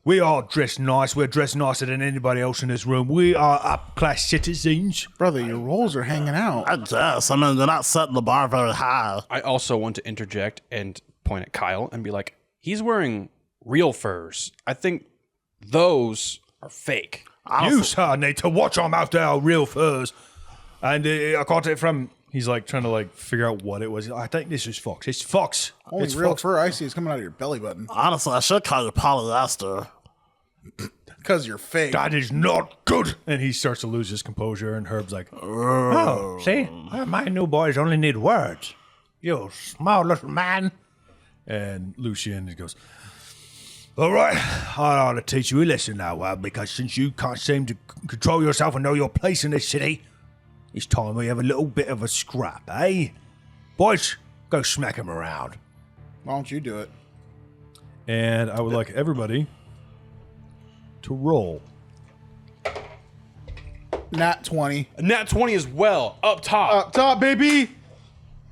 Speaker 1: we are dressed nice. We're dressed nicer than anybody else in this room. We are up-class citizens.
Speaker 4: Brother, your rolls are hanging out.
Speaker 6: I guess. I mean, they're not setting the bar very high.
Speaker 3: I also want to interject and point at Kyle and be like, he's wearing real furs. I think those are fake.
Speaker 1: You, sir, need to watch our mouth. They are real furs. And I got it from... He's like trying to like figure out what it was. I think this is Fox. It's Fox.
Speaker 4: Only
Speaker 1: it's
Speaker 4: real
Speaker 1: Fox.
Speaker 4: fur I see is coming out of your belly button.
Speaker 6: Honestly, I should call you polyester.
Speaker 4: Because you're fake.
Speaker 1: That is not good. And he starts to lose his composure, and Herb's like,
Speaker 5: Oh, see? My new boys only need words. You small little man.
Speaker 1: and Lucian goes, all right, I ought to teach you a lesson now, because since you can't seem to control yourself and know your place in this city, it's time we have a little bit of a scrap, eh? Boys, go smack him around.
Speaker 4: Why don't you do it?
Speaker 1: And I would like everybody to roll.
Speaker 4: Nat 20.
Speaker 3: A nat 20 as well, up top.
Speaker 4: Up top, baby!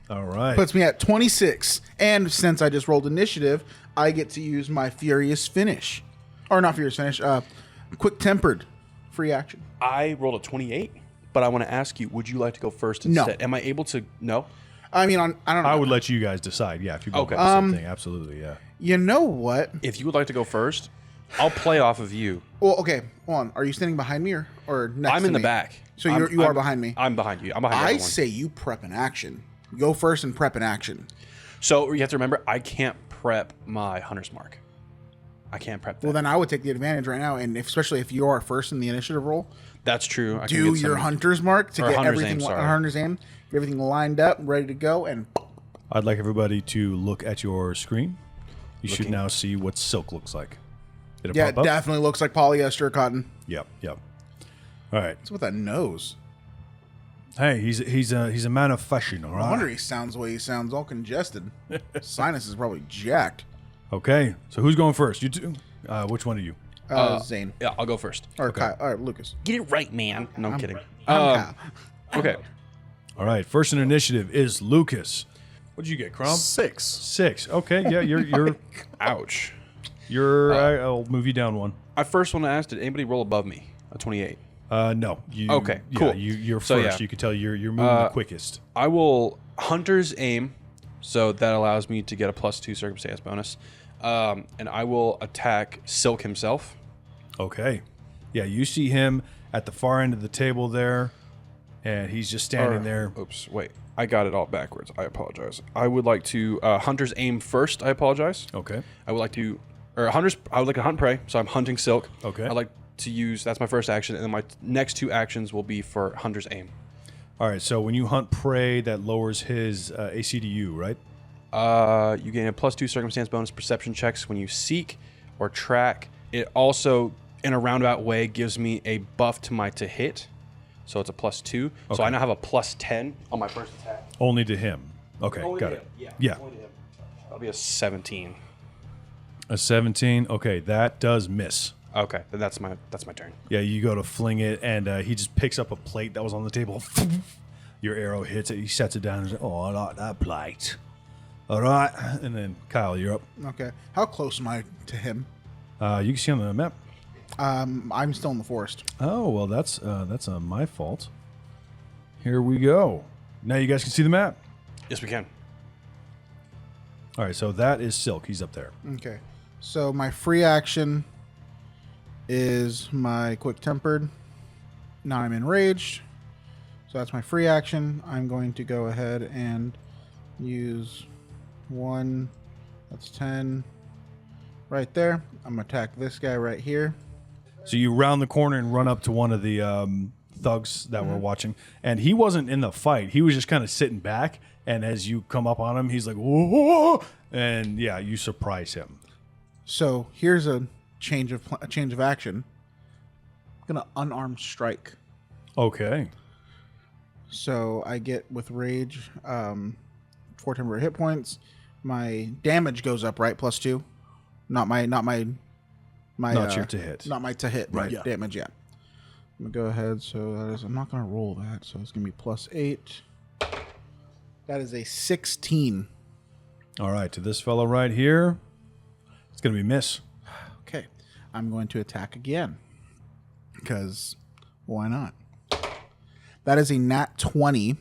Speaker 1: All right.
Speaker 4: Puts me at 26. And since I just rolled initiative, I get to use my Furious Finish. Or not Furious Finish, Quick Tempered. Free action.
Speaker 3: I rolled a 28, but I want to ask you, would you like to go first
Speaker 4: No.
Speaker 3: instead? Am I able to? No?
Speaker 4: I mean, I don't know.
Speaker 1: I would let you guys decide. Yeah, if you both
Speaker 3: Okay.
Speaker 1: got the same thing, absolutely, yeah.
Speaker 4: You know what?
Speaker 3: If you would like to go first, I'll play off of you.
Speaker 4: Well, okay, hold on. Are you standing behind me or next
Speaker 3: I'm
Speaker 4: to
Speaker 3: in the
Speaker 4: me?
Speaker 3: back.
Speaker 4: So
Speaker 3: I'm-
Speaker 4: you are
Speaker 3: I'm-
Speaker 4: behind me.
Speaker 3: I'm behind you. I'm behind
Speaker 4: I
Speaker 3: everyone.
Speaker 4: say you prep an action. Go first and prep an action.
Speaker 3: So you have to remember, I can't prep my hunter's mark. I can't prep that.
Speaker 4: Well, then I would take the advantage right now, and especially if you are first in the initiative roll,
Speaker 3: That's true. I can
Speaker 4: do
Speaker 3: get
Speaker 4: your
Speaker 3: some-
Speaker 4: hunter's mark to
Speaker 3: or
Speaker 4: get
Speaker 3: hunter's
Speaker 4: everything.
Speaker 3: aim, sorry.
Speaker 4: Hunter's aim, get everything lined up, ready to go, and
Speaker 1: I'd like everybody to look at your screen. You should
Speaker 3: Looking.
Speaker 1: now see what silk looks like. Did it
Speaker 4: yeah, it
Speaker 1: pop up?
Speaker 4: definitely looks like polyester cotton.
Speaker 1: Yep. All right.
Speaker 4: What's with that nose?
Speaker 1: Hey, he's a man of fashion, all
Speaker 4: No wonder
Speaker 1: right?
Speaker 4: he sounds the way he sounds, all congested. Sinus is probably jacked.
Speaker 1: Okay, so who's going first? You two? Which one are you?
Speaker 4: Zane
Speaker 3: Yeah, I'll go first.
Speaker 4: or Kyle, or Lucas.
Speaker 3: Get it right, man. No, I'm kidding.
Speaker 4: Kyle.
Speaker 3: Okay.
Speaker 1: All right, first in initiative is Lucas. What'd you get, Crom?
Speaker 2: 6.
Speaker 1: 6. Okay, yeah, you're
Speaker 3: Ouch.
Speaker 1: I'll move you down one.
Speaker 3: I first want to ask, did anybody roll above me? A 28.
Speaker 1: No. You,
Speaker 3: Okay,
Speaker 1: yeah,
Speaker 3: cool.
Speaker 1: You're
Speaker 3: So,
Speaker 1: first.
Speaker 3: yeah.
Speaker 1: You can tell you're moving the quickest.
Speaker 3: I will hunter's aim, so that allows me to get a +2 circumstance bonus. And I will attack Silk himself.
Speaker 1: Okay. Yeah, you see him at the far end of the table there. and he's just standing there.
Speaker 3: Oops, wait. I got it all backwards. I apologize. I would like to hunter's aim first. I apologize.
Speaker 1: Okay.
Speaker 3: I would like to hunt prey, so I'm hunting Silk.
Speaker 1: Okay.
Speaker 3: I'd like to use, that's my first action, and then my next 2 actions will be for hunter's aim.
Speaker 1: All right, so when you hunt prey, that lowers his AC to you, right?
Speaker 3: You gain a +2 circumstance bonus perception checks when you seek or track. It also, in a roundabout way, gives me a buff to my to hit. So it's a +2. So I now have a +10 on my first attack.
Speaker 1: Only to him. Okay, got it. Yeah.
Speaker 3: Only to him. That'll be a 17.
Speaker 1: A 17. Okay, that does miss.
Speaker 3: Okay, then that's my turn.
Speaker 1: Yeah, you go to fling it, and he just picks up a plate that was on the table. Your arrow hits it. He sets it down and says, "Oh, I like that plate." All right, and then Kyle, you're up.
Speaker 4: Okay. How close am I to him?
Speaker 1: You can see on the map.
Speaker 4: I'm still in the forest.
Speaker 1: Oh well, that's my fault. Here we go. Now you guys can see the map.
Speaker 3: Yes, we can.
Speaker 1: All right, so that is Silk. He's up there.
Speaker 4: Okay. So my free action is my quick tempered. Now I'm enraged. So that's my free action. I'm going to go ahead and use 1. That's 10. Right there. I'm going to attack this guy right here.
Speaker 1: So you round the corner and run up to one of the thugs that were watching, and he wasn't in the fight. He was just kind of sitting back. And as you come up on him, he's like, "Whoa!" And yeah, you surprise him.
Speaker 4: So here's a change of action. I'm going to unarmed strike.
Speaker 1: Okay.
Speaker 4: So I get with rage 4 temporary hit points. My damage goes up, right? +2. Not your
Speaker 1: to hit.
Speaker 4: Not my to hit.
Speaker 1: Right.
Speaker 4: My damage. Yeah. I'm gonna go ahead. So that is. I'm not gonna roll that. So it's gonna be +8. That is a 16.
Speaker 1: All right, to this fellow right here, it's going to be miss.
Speaker 4: Okay. I'm going to attack again. Because why not? That is a nat 20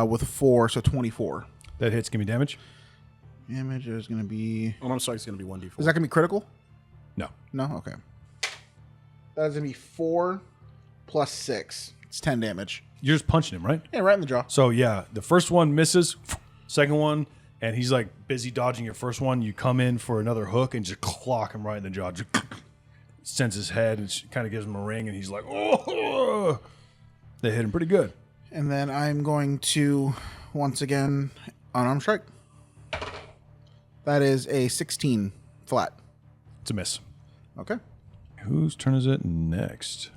Speaker 4: with 4, so 24.
Speaker 1: That hits. Give me damage.
Speaker 4: Damage is going to be...
Speaker 2: Oh, I'm sorry, it's going to be 1d4.
Speaker 4: Is that going to be critical?
Speaker 1: No.
Speaker 4: No? Okay. That is going to be 4 plus 6. It's 10 damage.
Speaker 1: You're just punching him, right?
Speaker 4: Yeah, right in the jaw.
Speaker 1: So yeah, the first one misses, second one, and he's like busy dodging your first one. You come in for another hook and just clock him right in the jaw. Just sends his head and kind of gives him a ring, and he's like, "Oh!" They hit him pretty good.
Speaker 4: And then I'm going to, once again, unarmed strike. That is a 16 flat.
Speaker 1: It's a miss.
Speaker 4: Okay.
Speaker 1: Whose turn is it next?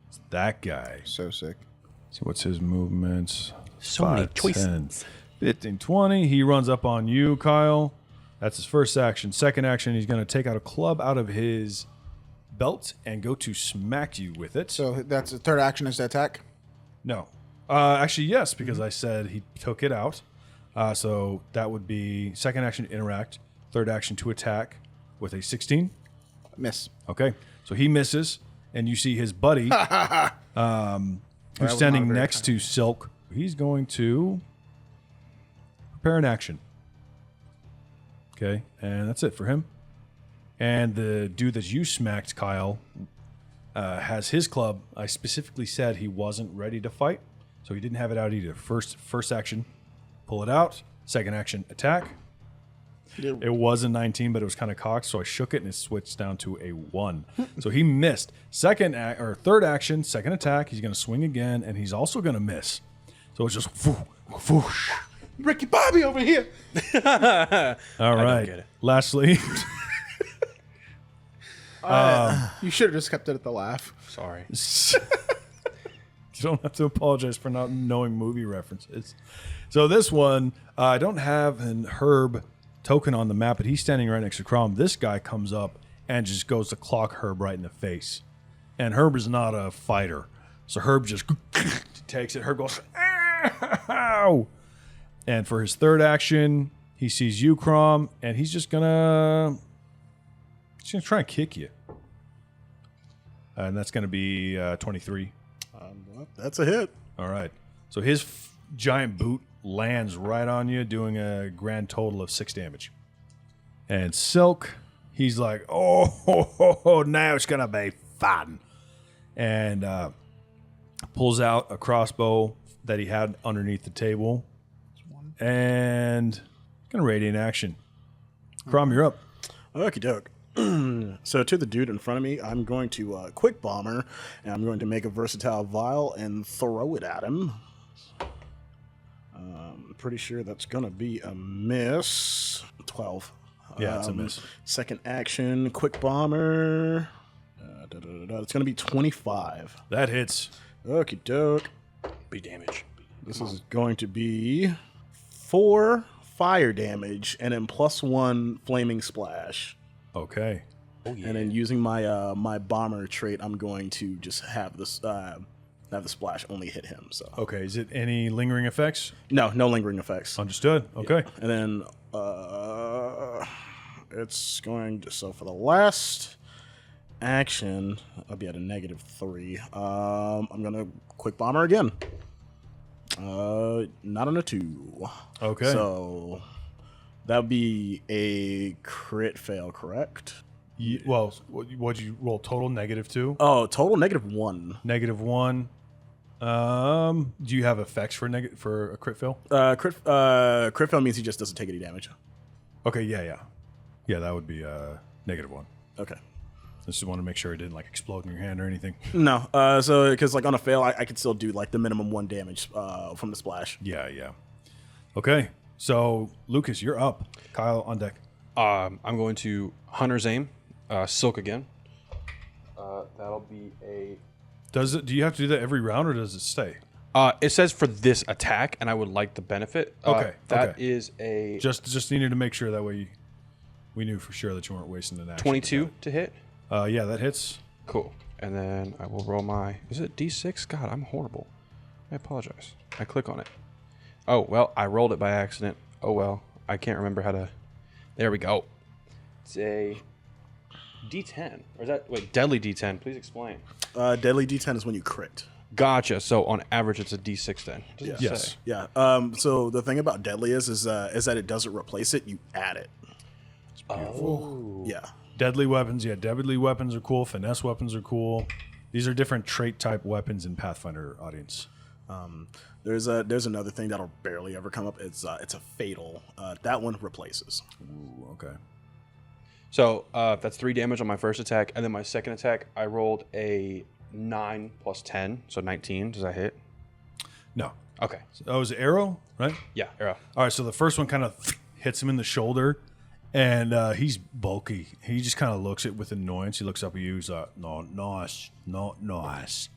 Speaker 1: It's that guy.
Speaker 4: So sick.
Speaker 1: See what's his movements?
Speaker 3: So many
Speaker 1: 5,
Speaker 3: choices.
Speaker 1: 10, 15, 20. He runs up on you, Kyle. That's his first action. Second action, he's going to take out a club out of his belt and go to smack you with it.
Speaker 4: So that's the third action is to attack?
Speaker 1: No. Actually, yes, because I said he took it out. So that would be second action to interact, third action to attack with a 16.
Speaker 4: Miss.
Speaker 1: Okay. So he misses, and you see his buddy who's
Speaker 4: was
Speaker 1: standing
Speaker 4: not a very
Speaker 1: next to Silk. He's going to prepare an action. Okay. And that's it for him. And the dude that you smacked, Kyle, has his club. I specifically said he wasn't ready to fight, so he didn't have it out either. First action, pull it out. Second action, attack. It was a 19, but it was kind of cocked, so I shook it and it switched down to a 1. So he missed. Third action, second attack. He's going to swing again, and he's also going to miss. So it's just whoosh.
Speaker 4: Ricky Bobby over here.
Speaker 1: All right.
Speaker 3: get it.
Speaker 1: Lastly,
Speaker 4: You should have just kept it at the laugh.
Speaker 3: Sorry.
Speaker 1: you don't have to apologize for not knowing movie references. So this one, I don't have an Herb token on the map, but he's standing right next to Crom. This guy comes up and just goes to clock Herb right in the face. And Herb is not a fighter. So Herb just takes it. Herb goes, ow! And for his third action, he sees you, Crom, and he's just gonna try and kick you. And that's gonna be 23.
Speaker 2: That's a hit.
Speaker 1: All right. So his giant boot lands right on you, doing a grand total of 6 damage. And Silk, he's like, oh, now it's going to be fun. And pulls out a crossbow that he had underneath the table, and gonna radiant action. Crom, you're up.
Speaker 2: Okie doke. So to the dude in front of me, I'm going to quick bomber, and I'm going to make a versatile vial and throw it at him. Pretty sure that's gonna be a miss. 12.
Speaker 1: Yeah, it's a miss.
Speaker 2: Second action, quick bomber. It's gonna be 25.
Speaker 1: That hits.
Speaker 2: Okie doke.
Speaker 3: Be damage.
Speaker 2: This is going to be 4 fire damage and then +1 flaming splash.
Speaker 1: Okay.
Speaker 3: Oh yeah.
Speaker 2: And then using my my bomber trait, I'm going to just have this have the splash only hit him. So
Speaker 1: Okay. Is it any lingering effects?
Speaker 2: no lingering effects.
Speaker 1: Understood. Okay.
Speaker 2: And then it's going to, so for the last action, I'll be at a -3. I'm gonna quick bomber again. Not on a 2.
Speaker 1: Okay.
Speaker 2: So that would be a crit fail, correct?
Speaker 1: Well, what'd you roll total? -2?
Speaker 2: Oh, total -1.
Speaker 1: -1. Do you have effects for for a crit fail?
Speaker 2: Crit fail means he just doesn't take any damage.
Speaker 1: Okay, yeah, that would be -1.
Speaker 2: Okay.
Speaker 1: I just want to make sure it didn't like explode in your hand or anything.
Speaker 2: No, so because like on a fail, I could still do like the minimum 1 damage from the splash.
Speaker 1: Yeah. Okay, so Lucas, you're up. Kyle on deck.
Speaker 3: I'm going to Hunter's Aim, Silk again. That'll be a.
Speaker 1: Do you have to do that every round or does it stay?
Speaker 3: It says for this attack, and I would like the benefit.
Speaker 1: Okay,
Speaker 3: That
Speaker 1: okay.
Speaker 3: is a
Speaker 1: Just needed to make sure that way we knew for sure that you weren't wasting an action.
Speaker 3: 22 to hit.
Speaker 1: Yeah, that hits.
Speaker 3: Cool. And then I will roll my. Is it D6? God, I'm horrible. I apologize. I click on it. Oh well, I rolled it by accident. Oh well, I can't remember how to. There we go. It's a D10, or is that deadly D10? Please explain.
Speaker 2: Deadly D10 is when you crit.
Speaker 3: Gotcha. So on average, it's a D6 then. Doesn't it
Speaker 1: Yes.
Speaker 3: say?
Speaker 2: Yeah. So the thing about deadly is that it doesn't replace it. You add it.
Speaker 3: Oh.
Speaker 2: Yeah.
Speaker 1: Deadly weapons, yeah. Deadly weapons are cool. Finesse weapons are cool. These are different trait type weapons in Pathfinder audience.
Speaker 2: There's another thing that'll barely ever come up. It's a fatal. That one replaces.
Speaker 1: Ooh, okay.
Speaker 3: So that's 3 damage on my first attack, and then my second attack, I rolled a 9 plus 10, so 19. Does that hit?
Speaker 1: No.
Speaker 3: Okay.
Speaker 1: Oh, it was arrow, right?
Speaker 3: Yeah, arrow.
Speaker 1: All right, so the first one kind of hits him in the shoulder, and he's bulky. He just kind of looks at it with annoyance. He looks up at you. He's like, no, nice, not nice.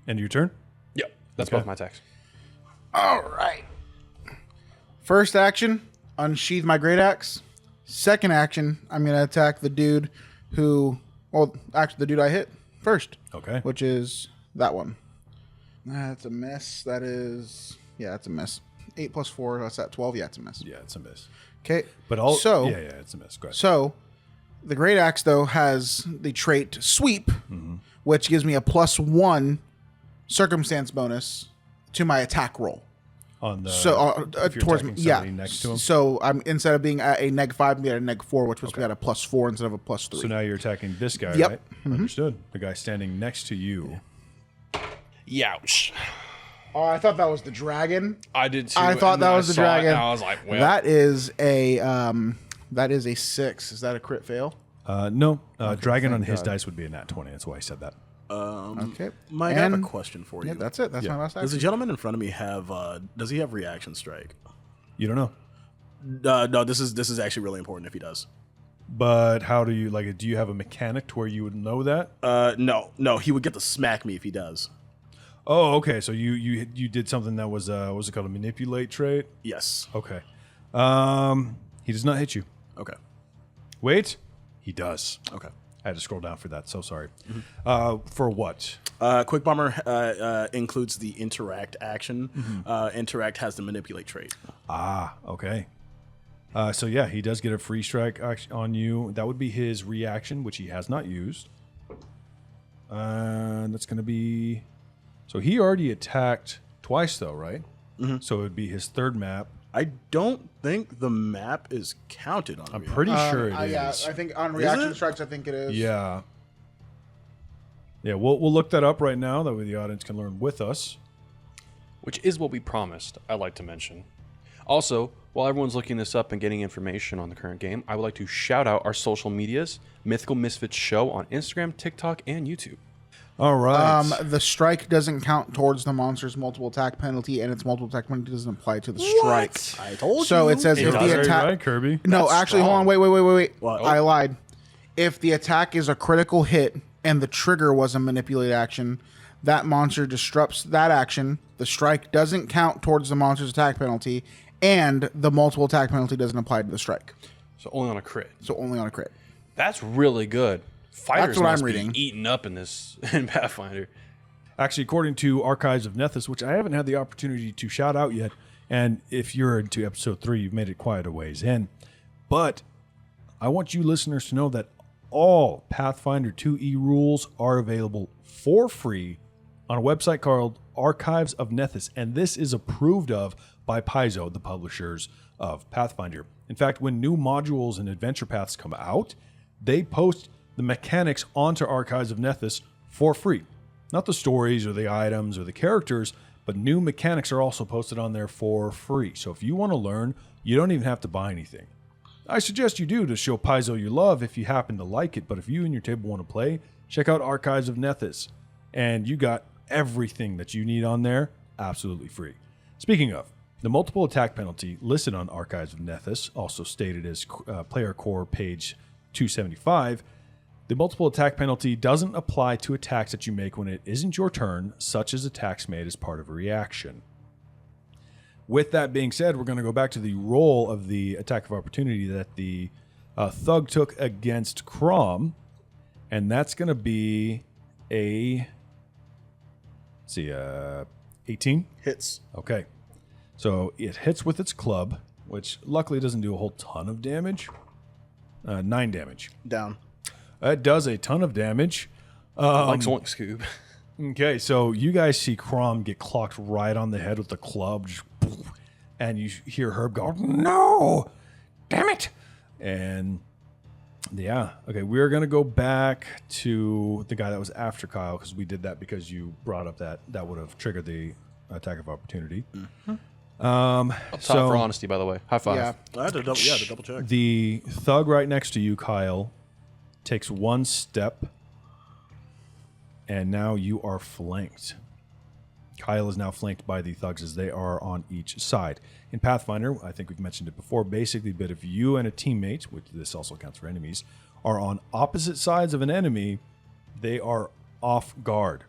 Speaker 1: End of your turn?
Speaker 3: Yep. That's
Speaker 1: Okay.
Speaker 3: both my attacks.
Speaker 4: All right. First action, unsheath my great axe. Second action, I'm going to attack the dude who, well, actually, the dude I hit first,
Speaker 1: Okay.
Speaker 4: which is that one. That's a miss. That is, yeah, that's a miss. 8 plus 4, that's at 12. Yeah, it's a miss.
Speaker 1: Yeah, it's a miss.
Speaker 4: Okay.
Speaker 1: But all,
Speaker 4: so,
Speaker 1: yeah, it's a miss. Go ahead.
Speaker 4: So, the great axe, though, has the trait sweep, which gives me a +1 circumstance bonus to my attack roll.
Speaker 1: On the,
Speaker 4: So
Speaker 1: if you're
Speaker 4: towards me,
Speaker 1: attacking
Speaker 4: yeah.
Speaker 1: somebody next to him.
Speaker 4: So I'm instead of being at a -5, I'm at a -4, which was we got a +4 instead of a +3.
Speaker 1: So now you're attacking this guy,
Speaker 4: Yep.
Speaker 1: right? Understood. The guy standing next to you.
Speaker 3: Youch.
Speaker 4: Oh, I thought that was the dragon.
Speaker 3: I did too.
Speaker 4: I thought
Speaker 3: and
Speaker 4: that
Speaker 3: then
Speaker 4: was the
Speaker 3: saw it,
Speaker 4: dragon.
Speaker 3: and I was like, well.
Speaker 4: That is a 6. Is that a crit fail?
Speaker 1: No, dragon on
Speaker 4: thank
Speaker 1: his
Speaker 4: God.
Speaker 1: dice would be a nat 20. That's why I said that.
Speaker 4: Okay.
Speaker 2: Mike, I have a
Speaker 4: And-
Speaker 2: question for you.
Speaker 4: Yeah, that's it. That's
Speaker 1: Yeah.
Speaker 4: my last
Speaker 2: Does the
Speaker 4: action.
Speaker 2: gentleman in front of me have? Does he have reaction strike?
Speaker 1: You don't know.
Speaker 2: No, this is actually really important if he does.
Speaker 1: But how do you, like, do you have a mechanic to where you would know that?
Speaker 2: No, he would get to smack me if he does.
Speaker 1: Oh, okay. So you did something that was what's it called, a manipulate trait?
Speaker 2: Yes.
Speaker 1: Okay. He does not hit you.
Speaker 2: Okay.
Speaker 1: Wait, he does.
Speaker 2: Okay.
Speaker 1: I had to scroll down for that. So sorry. For what?
Speaker 2: Quick bomber includes the interact action. Interact has the manipulate trait.
Speaker 1: Ah, okay. So yeah, he does get a free strike on you. That would be his reaction, which he has not used. That's going to be. So he already attacked twice, though, right? So it would be his third map.
Speaker 2: I don't think the map is counted on.
Speaker 1: I'm
Speaker 2: reaction.
Speaker 1: pretty sure it is.
Speaker 4: Yeah, I think on reaction
Speaker 2: it?
Speaker 4: strikes, I think it is.
Speaker 1: Yeah. Yeah, we'll look that up right now. That way the audience can learn with us.
Speaker 3: Which is what we promised, I'd like to mention. Also, while everyone's looking this up and getting information on the current game, I would like to shout out our social medias, Mythical Misfits Show on Instagram, TikTok, and YouTube.
Speaker 1: All right.
Speaker 4: The strike doesn't count towards the monster's multiple attack penalty, and its multiple attack penalty doesn't apply to the strike.
Speaker 2: I told
Speaker 4: So
Speaker 2: you.
Speaker 4: it says if
Speaker 3: does.
Speaker 4: the
Speaker 1: Very
Speaker 4: attack.
Speaker 1: right, Kirby.
Speaker 4: No, actually, hold on. Wait.
Speaker 2: What?
Speaker 4: I lied. If the attack is a critical hit and the trigger was a manipulate action, that monster disrupts that action. The strike doesn't count towards the monster's attack penalty, and the multiple attack penalty doesn't apply to the strike.
Speaker 3: So only on a crit.
Speaker 4: So only on a crit.
Speaker 3: That's really good. Fighters
Speaker 4: what I'm
Speaker 3: must
Speaker 4: reading.
Speaker 3: be eaten up in this in Pathfinder.
Speaker 1: Actually, according to Archives of Nethys, which I haven't had the opportunity to shout out yet, and if you're into episode 3, you've made it quite a ways in. But I want you listeners to know that all Pathfinder 2e rules are available for free on a website called Archives of Nethys, and this is approved of by Paizo, the publishers of Pathfinder. In fact, when new modules and adventure paths come out, they post the mechanics onto Archives of Nethys for free. Not the stories or the items or the characters, but new mechanics are also posted on there for free. So if you want to learn, you don't even have to buy anything. I suggest you do to show Paizo your love if you happen to like it, but if you and your table want to play, check out Archives of Nethys. And you got everything that you need on there absolutely free. Speaking of, the multiple attack penalty listed on Archives of Nethys, also stated as Player Core page 275, the multiple attack penalty doesn't apply to attacks that you make when it isn't your turn, such as attacks made as part of a reaction. With that being said, we're going to go back to the roll of the attack of opportunity that the thug took against Crom, and that's going to be a 18.
Speaker 2: Hits.
Speaker 1: Okay. So it hits with its club, which luckily doesn't do a whole ton of damage. 9 damage.
Speaker 2: Down.
Speaker 1: It does a ton of damage.
Speaker 3: Like Zoink Scoob.
Speaker 1: Okay, so you guys see Crom get clocked right on the head with the club, just poof, and you hear Herb go, "No! Damn it!" And yeah, okay, we're going to go back to the guy that was after Kyle, because we did that because you brought up that would have triggered the attack of opportunity.
Speaker 3: Up top for honesty, by the way. High five.
Speaker 4: Yeah.
Speaker 2: I had to double check.
Speaker 1: The thug right next to you, Kyle, takes one step, and now you are flanked. Kyle is now flanked by the thugs as they are on each side. In Pathfinder, I think we've mentioned it before, basically, but if you and a teammate, which this also counts for enemies, are on opposite sides of an enemy, they are off guard,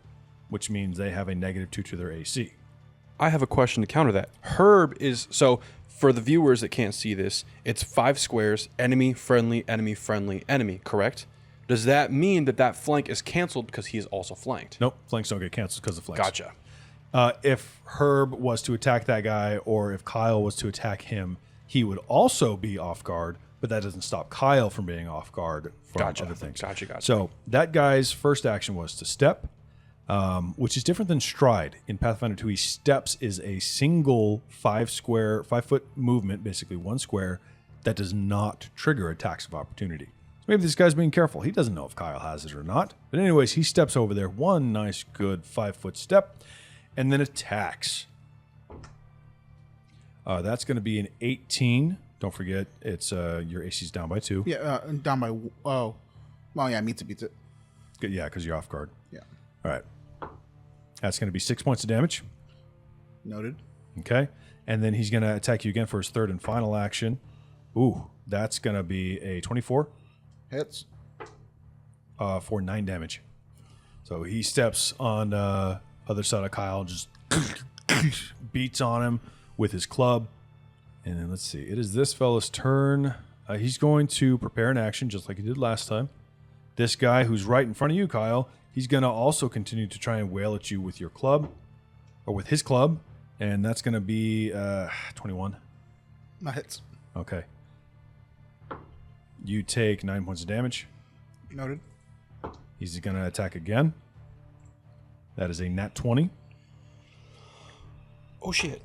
Speaker 1: which means they have a -2 to their AC.
Speaker 3: I have a question to counter that. Herb is, so for the viewers that can't see this, it's 5 squares, enemy, friendly, enemy, correct? Does that mean that that flank is canceled because he is also flanked?
Speaker 1: Nope, flanks don't get canceled because of flanks.
Speaker 3: Gotcha.
Speaker 1: If Herb was to attack that guy, or if Kyle was to attack him, he would also be off guard, but that doesn't stop Kyle from being off guard from other things.
Speaker 3: Gotcha.
Speaker 1: So that guy's first action was to step, which is different than stride. In Pathfinder 2e, steps is a single 5-foot movement, basically 1 square, that does not trigger attacks of opportunity. So maybe this guy's being careful. He doesn't know if Kyle has it or not. But anyways, he steps over there, one nice, good 5-foot step, and then attacks. That's going to be an 18. Don't forget, it's your AC's down by 2.
Speaker 4: Yeah, down by. Oh. Well, yeah, beats it.
Speaker 1: Good, yeah, because you're off guard.
Speaker 4: Yeah.
Speaker 1: All right. That's going to be 6 points of damage.
Speaker 4: Noted.
Speaker 1: Okay. And then he's going to attack you again for his third and final action. Ooh, that's going to be a 24
Speaker 4: Hits.
Speaker 1: for 9 damage. So he steps on other side of Kyle, just beats on him with his club. And then let's see. It is this fella's turn. He's going to prepare an action just like he did last time. This guy who's right in front of you, Kyle, he's going to also continue to try and wail at you with your club, or with his club. And that's going to be 21.
Speaker 4: That hits.
Speaker 1: Okay. You take 9 points of damage.
Speaker 4: Noted.
Speaker 1: He's going to attack again. That is a nat 20.
Speaker 3: Oh, shit.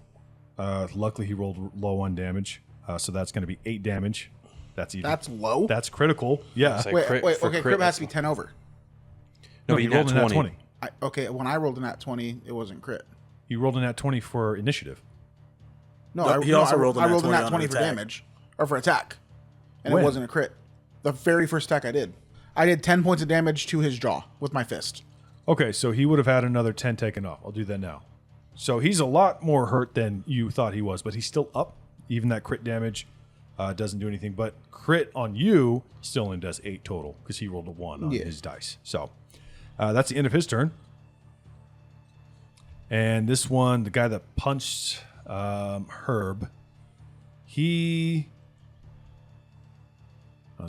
Speaker 1: Luckily, he rolled low on damage. So that's going to be 8 damage. That's even.
Speaker 4: That's low.
Speaker 1: That's critical. Yeah.
Speaker 3: Say
Speaker 4: Wait,
Speaker 3: crit
Speaker 4: wait.
Speaker 3: for
Speaker 4: Okay,
Speaker 3: crit,
Speaker 4: crit has
Speaker 3: that's
Speaker 4: to be 10 over.
Speaker 3: No,
Speaker 1: you
Speaker 3: he
Speaker 1: rolled a nat
Speaker 3: 20.
Speaker 1: 20.
Speaker 4: Okay, when I rolled a nat 20, it wasn't crit.
Speaker 1: You rolled a nat 20 for initiative.
Speaker 4: No,
Speaker 2: No, he also rolled a
Speaker 4: I
Speaker 2: nat
Speaker 4: rolled a
Speaker 2: 20
Speaker 4: nat
Speaker 2: on
Speaker 4: 20
Speaker 2: an
Speaker 4: for
Speaker 2: attack.
Speaker 4: damage. Or for attack. And
Speaker 1: When?
Speaker 4: it wasn't a crit. The very first attack I did. I did 10 points of damage to his jaw with my fist.
Speaker 1: Okay, so he would have had another 10 taken off. I'll do that now. So he's a lot more hurt than you thought he was, but he's still up. Even that crit damage doesn't do anything. But crit on you still only does 8 total because he rolled a 1 on his dice. So that's the end of his turn. And this one, the guy that punched Herb, it's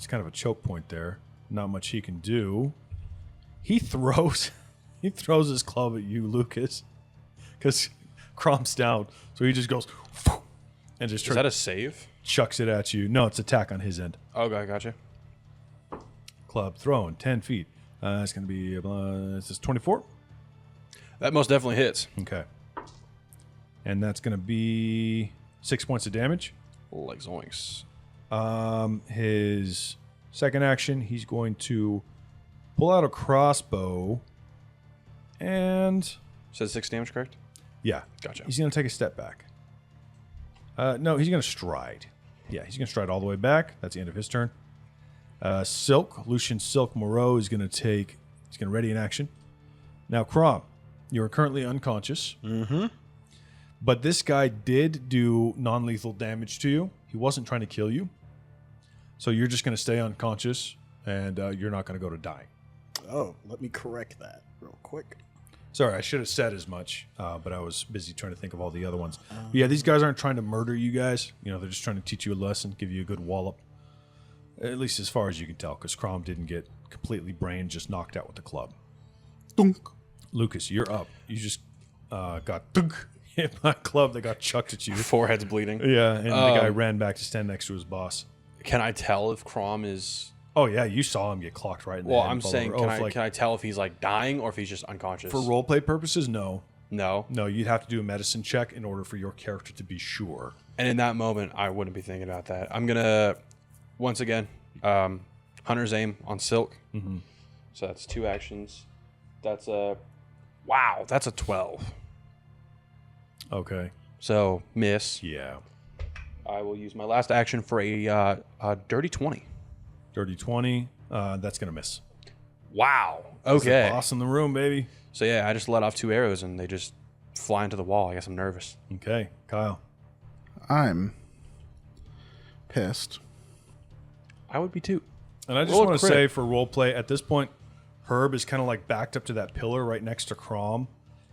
Speaker 1: kind of a choke point there. Not much he can do. He throws his club at you, Lucas, because Crom's down. So he just goes and just
Speaker 3: Is that a save?
Speaker 1: chucks it at you. No, it's attack on his end.
Speaker 3: Okay, gotcha.
Speaker 1: Club throwing 10 feet. It's going to be this is 24.
Speaker 3: That most definitely hits.
Speaker 1: Okay, and that's going to be 6 points of damage.
Speaker 3: Like zoinks.
Speaker 1: His second action, he's going to pull out a crossbow and
Speaker 3: Says 6 damage, correct?
Speaker 1: yeah,
Speaker 3: Gotcha.
Speaker 1: he's going to take a step back. No, he's going to stride. Yeah, he's going to stride all the way back. That's the end of his turn. Lucian Silk Moreau is going to ready an action. Now, Crom, you are currently unconscious. Mm-hmm. But this guy did do non-lethal damage to you. He wasn't trying to kill you. So you're just going to stay unconscious, and you're not going to go to dying.
Speaker 2: Oh, let me correct that real quick.
Speaker 1: Sorry, I should have said as much, but I was busy trying to think of all the other ones. But yeah, these guys aren't trying to murder you guys. You know, they're just trying to teach you a lesson, give you a good wallop. At least as far as you can tell, because Crom didn't get completely brain just knocked out with the club.
Speaker 4: Dunk.
Speaker 1: Lucas, you're up. You just got dunk, hit by a club that got chucked at you.
Speaker 3: Forehead's bleeding.
Speaker 1: Yeah, and the guy ran back to stand next to his boss.
Speaker 3: Can I tell if Crom is...
Speaker 1: Oh, yeah, you saw him get clocked right in the
Speaker 3: Well,
Speaker 1: head.
Speaker 3: I'm
Speaker 1: and fall
Speaker 3: saying,
Speaker 1: over.
Speaker 3: can I tell if he's like dying or if he's just unconscious?
Speaker 1: For roleplay purposes, no.
Speaker 3: No.
Speaker 1: No, you'd have to do a medicine check in order for your character to be sure.
Speaker 3: And in that moment, I wouldn't be thinking about that. I'm going to, once again, Hunter's Aim on Silk. Mm-hmm. So that's 2 actions. That's a... Wow, that's a 12.
Speaker 1: Okay.
Speaker 3: So, miss.
Speaker 1: Yeah.
Speaker 3: I will use my last action for a dirty 20.
Speaker 1: Dirty 20. That's going to miss.
Speaker 3: Wow.
Speaker 1: That's the
Speaker 3: Okay.
Speaker 1: boss in the room, baby.
Speaker 3: So, yeah, I just let off 2 arrows and they just fly into the wall. I guess I'm nervous.
Speaker 1: Okay. Kyle.
Speaker 4: I'm pissed.
Speaker 3: I would be too.
Speaker 1: And I just
Speaker 3: Roll a
Speaker 1: want to
Speaker 3: crit.
Speaker 1: say for roleplay, at this point, Herb is kind of like backed up to that pillar right next to Crom,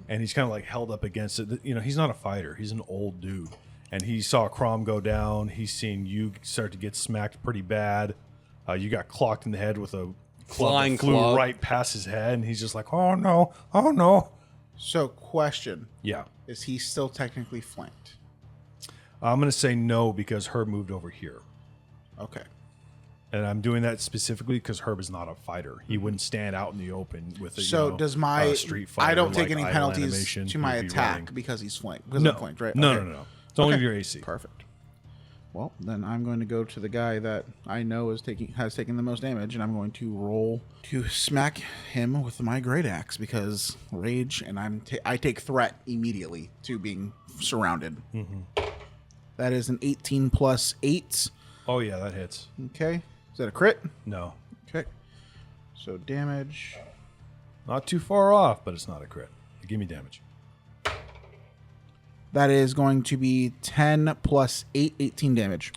Speaker 1: and he's kind of like held up against it. You know, he's not a fighter. He's an old dude. And he saw Crom go down. He's seen you start to get smacked pretty bad. You got clocked in the head with a
Speaker 3: Flying
Speaker 1: that flew
Speaker 3: club.
Speaker 1: right past his head, and he's just like, oh no, oh no.
Speaker 4: So, question.
Speaker 1: Yeah.
Speaker 4: Is he still technically flanked?
Speaker 1: I'm going to say no because Herb moved over here.
Speaker 4: Okay.
Speaker 1: And I'm doing that specifically because Herb is not a fighter. He wouldn't stand out in the open with a
Speaker 4: So does my
Speaker 1: street fighter.
Speaker 4: I don't take
Speaker 1: like
Speaker 4: any
Speaker 1: idle
Speaker 4: penalties
Speaker 1: animation.
Speaker 4: to my
Speaker 1: He'd be
Speaker 4: attack
Speaker 1: running.
Speaker 4: because he's flanked. Because
Speaker 1: No.
Speaker 4: I'm flanked, right?
Speaker 1: No,
Speaker 4: Okay.
Speaker 1: no. It's only
Speaker 4: Okay.
Speaker 1: your AC.
Speaker 4: Perfect. Well, then I'm going to go to the guy that I know has taken the most damage, and I'm going to roll to smack him with my great axe because rage, and I take threat immediately to being surrounded. Mm-hmm. That is an 18 plus 8.
Speaker 1: Oh, yeah, that hits.
Speaker 4: Okay, is that a crit?
Speaker 1: No.
Speaker 4: Okay, so damage.
Speaker 1: Not too far off, but it's not a crit. Give me damage.
Speaker 4: That is going to be 10 plus 8, 18 damage.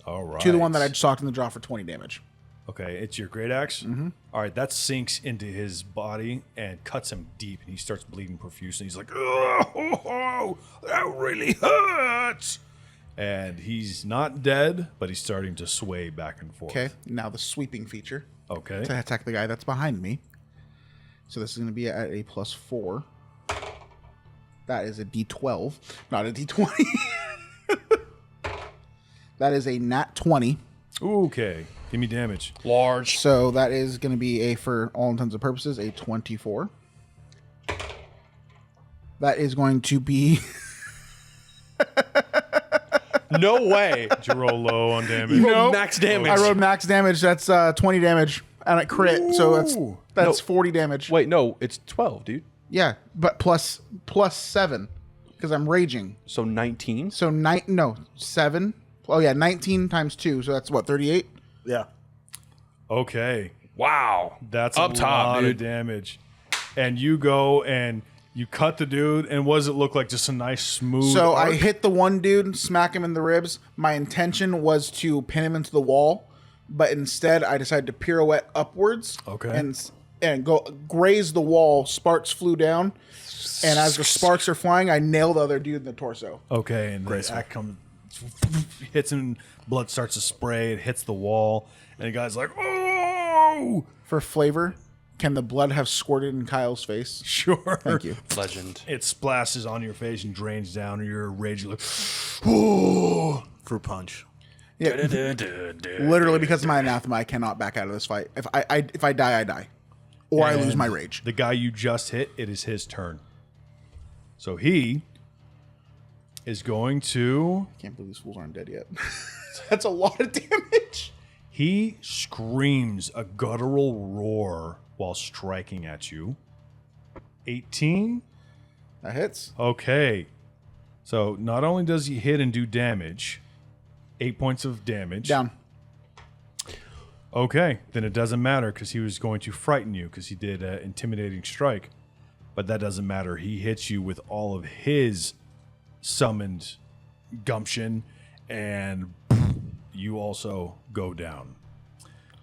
Speaker 1: All right.
Speaker 4: To the one that I just socked in the jaw for 20 damage.
Speaker 1: Okay, it's your great axe? Mm-hmm. All right, that sinks into his body and cuts him deep, and he starts bleeding profusely. He's like, oh, that really hurts. And he's not dead, but he's starting to sway back and forth.
Speaker 4: Okay, now the sweeping feature
Speaker 1: Okay.
Speaker 4: to attack the guy that's behind me. So this is going to be at a plus 4. That is a D12, not a D20. That is a nat 20.
Speaker 1: Okay, give me damage.
Speaker 3: Large.
Speaker 4: So that is going to be for all intents and purposes, a 24. That is going to be...
Speaker 3: No way.
Speaker 1: Did you roll low on damage?
Speaker 3: You rolled max damage.
Speaker 4: I rolled max damage. That's 20 damage and I crit, so that's
Speaker 1: Ooh.
Speaker 4: 40 damage.
Speaker 3: Wait, no, it's 12, dude.
Speaker 4: Yeah, but plus 7 because I'm raging.
Speaker 3: So 19.
Speaker 4: So 7. Oh yeah, 19 times 2, so that's what 38.
Speaker 2: Yeah.
Speaker 1: Okay.
Speaker 3: Wow,
Speaker 1: That's
Speaker 3: up
Speaker 1: a
Speaker 3: top,
Speaker 1: lot
Speaker 3: dude.
Speaker 1: of damage. And you go and you cut the dude, and what does it look like? Just a nice smooth
Speaker 4: So
Speaker 1: arc?
Speaker 4: I hit the one dude, smack him in the ribs. My intention was to pin him into the wall, but instead I decided to pirouette upwards.
Speaker 1: Okay.
Speaker 4: And go graze the wall. Sparks flew down, and as the sparks are flying, I nail the other dude in the torso.
Speaker 1: Okay, and the axe comes, hits him, blood starts to spray, it hits the wall, and the guy's like, oh!
Speaker 4: For flavor, can the blood have squirted in Kyle's face?
Speaker 1: Sure.
Speaker 4: Thank you.
Speaker 3: Legend.
Speaker 1: It splashes on your face and drains down, and you're raging like, oh!
Speaker 2: Fruit punch.
Speaker 4: Yeah. Literally, because of my anathema, I cannot back out of this fight. If I die, I die. Or I lose my rage.
Speaker 1: The guy you just hit, it is his turn. So he is going to...
Speaker 4: Can't believe these fools aren't dead yet. That's a lot of damage.
Speaker 1: He screams a guttural roar while striking at you. 18?
Speaker 4: That hits.
Speaker 1: Okay. So not only does he hit and do damage, 8 points of damage.
Speaker 4: Down.
Speaker 1: Okay, then it doesn't matter because he was going to frighten you because he did an intimidating strike. But that doesn't matter. He hits you with all of his summoned gumption, and you also go down.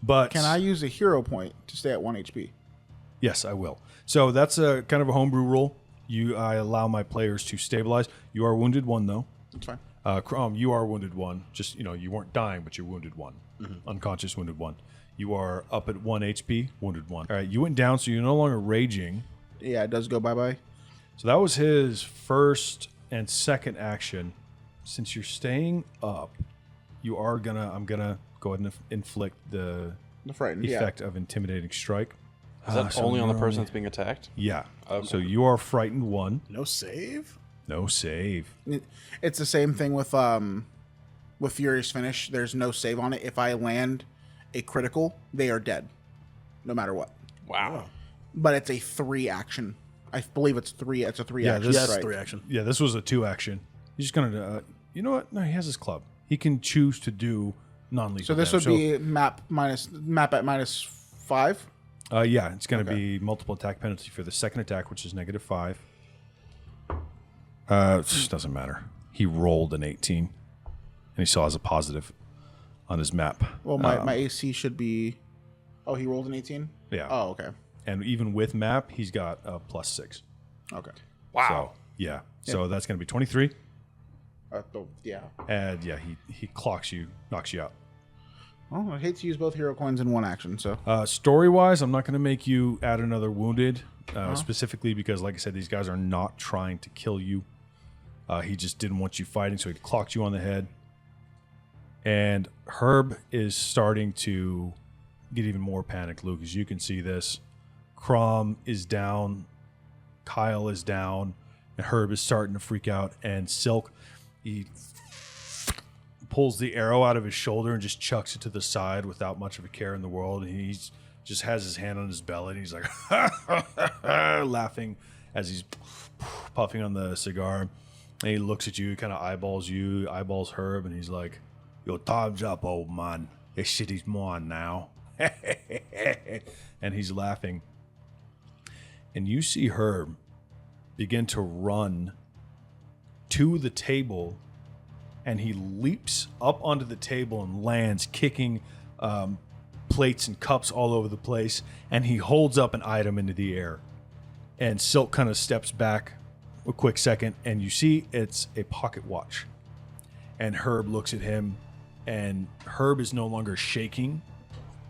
Speaker 1: But
Speaker 4: Can I use a hero point to stay at 1 HP?
Speaker 1: yes, I will. So that's a kind of a homebrew rule. I allow my players to stabilize. You are wounded 1 though.
Speaker 4: That's fine.
Speaker 1: Crom, you are wounded 1. Just, you weren't dying, but you're wounded 1. Unconscious, wounded 1. You are up at 1 HP, wounded 1. All right, you went down, so you're no longer raging.
Speaker 4: Yeah, it does go bye-bye.
Speaker 1: So that was his first and second action. Since you're staying up, I'm gonna go ahead and inflict the
Speaker 4: The frightened,
Speaker 1: effect of intimidating strike.
Speaker 3: Is that
Speaker 1: So
Speaker 3: only on the
Speaker 1: you're
Speaker 3: person that's being attacked?
Speaker 1: Yeah.
Speaker 3: Okay.
Speaker 1: So you are frightened 1.
Speaker 2: No save?
Speaker 1: No save.
Speaker 4: It's the same thing with Furious Finish. There's no save on it. If I land a critical, they are dead, no matter what.
Speaker 3: Wow.
Speaker 4: But it's a 3 action. I believe it's 3. It's a 3 action.
Speaker 1: this-
Speaker 2: Yes,
Speaker 4: strike.
Speaker 2: 3 action.
Speaker 1: Yeah, this was a 2 action. He's just gonna. You know what? No, he has his club. He can choose to do non-lethal.
Speaker 4: So this would
Speaker 1: damage.
Speaker 4: be map at -5.
Speaker 1: Yeah, it's going to be multiple attack penalty for the second attack, which is -5. It just doesn't matter. He rolled an 18, and he still has a positive on his map.
Speaker 4: Well, my AC should be. Oh, he rolled an 18.
Speaker 1: Yeah.
Speaker 4: Oh, okay.
Speaker 1: And even with map, he's got a +6.
Speaker 4: Okay.
Speaker 1: Wow. So, yeah. So that's going to be 23.
Speaker 4: Yeah.
Speaker 1: And yeah, he clocks you, knocks you out.
Speaker 4: Well, I hate to use both hero coins in one action, so.
Speaker 1: Story-wise, I'm not going to make you add another wounded, specifically because, like I said, these guys are not trying to kill you. He just didn't want you fighting, so he clocked you on the head. And Herb is starting to get even more panicked, Luke, as you can see this. Crom is down, Kyle is down, and Herb is starting to freak out. And Silk, he pulls the arrow out of his shoulder and just chucks it to the side without much of a care in the world. And he just has his hand on his belly, and he's like laughing as he's puffing on the cigar. And he looks at you, kind of eyeballs you, eyeballs Herb, and he's like, "Your time's up, old man. This city's mine now." And he's laughing. And you see Herb begin to run to the table, and he leaps up onto the table and lands, kicking plates and cups all over the place, and he holds up an item into the air. And Silk kind of steps back a quick second, and you see it's a pocket watch. And Herb looks at him, and Herb is no longer shaking.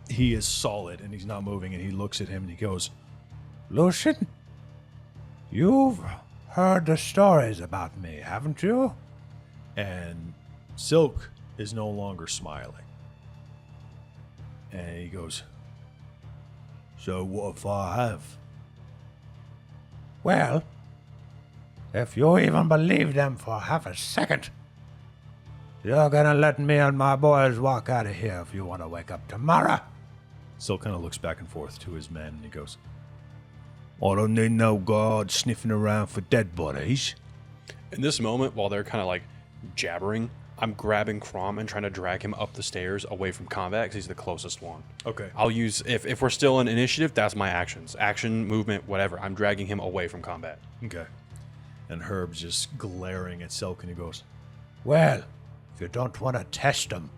Speaker 1: He is solid, and he's not moving, and he looks at him, and he goes,
Speaker 5: Lucian, you've heard the stories about me, haven't you?
Speaker 1: and Silk is no longer smiling. And he goes, "So what if I have?"
Speaker 5: Well, if you even believe them for half a second, you're gonna let me and my boys walk out of here if you want to wake up tomorrow
Speaker 1: Silk kind of looks back and forth to his men, and he goes, I don't need no guards sniffing around for dead bodies.
Speaker 3: In this moment, while they're kind of like jabbering, I'm grabbing Crom and trying to drag him up the stairs away from combat because he's the closest one.
Speaker 1: Okay.
Speaker 3: I'll use, if we're still in initiative, that's my actions. Action, movement, whatever. I'm dragging him away from combat.
Speaker 1: Okay. And Herb's just glaring at Silk, and he goes,
Speaker 5: Well, if you don't want to test them.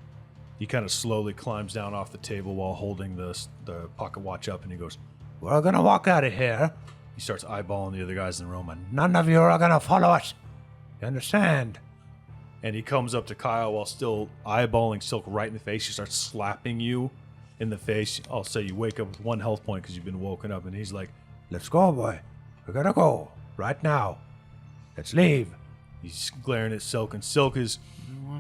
Speaker 1: he kind of slowly climbs down off the table while holding the pocket watch up, and he goes,
Speaker 5: We're going to walk out of here.
Speaker 1: he starts eyeballing the other guys in the room, and
Speaker 5: None of you are going to follow us. You understand?
Speaker 1: he comes up to Kyle while still eyeballing Silk right in the face. He starts slapping you in the face. I'll say you wake up with 1 health point because you've been woken up, and he's like,
Speaker 5: Let's go, boy. We're going to go. Right now. Let's leave.
Speaker 1: he's glaring at Silk, and Silk is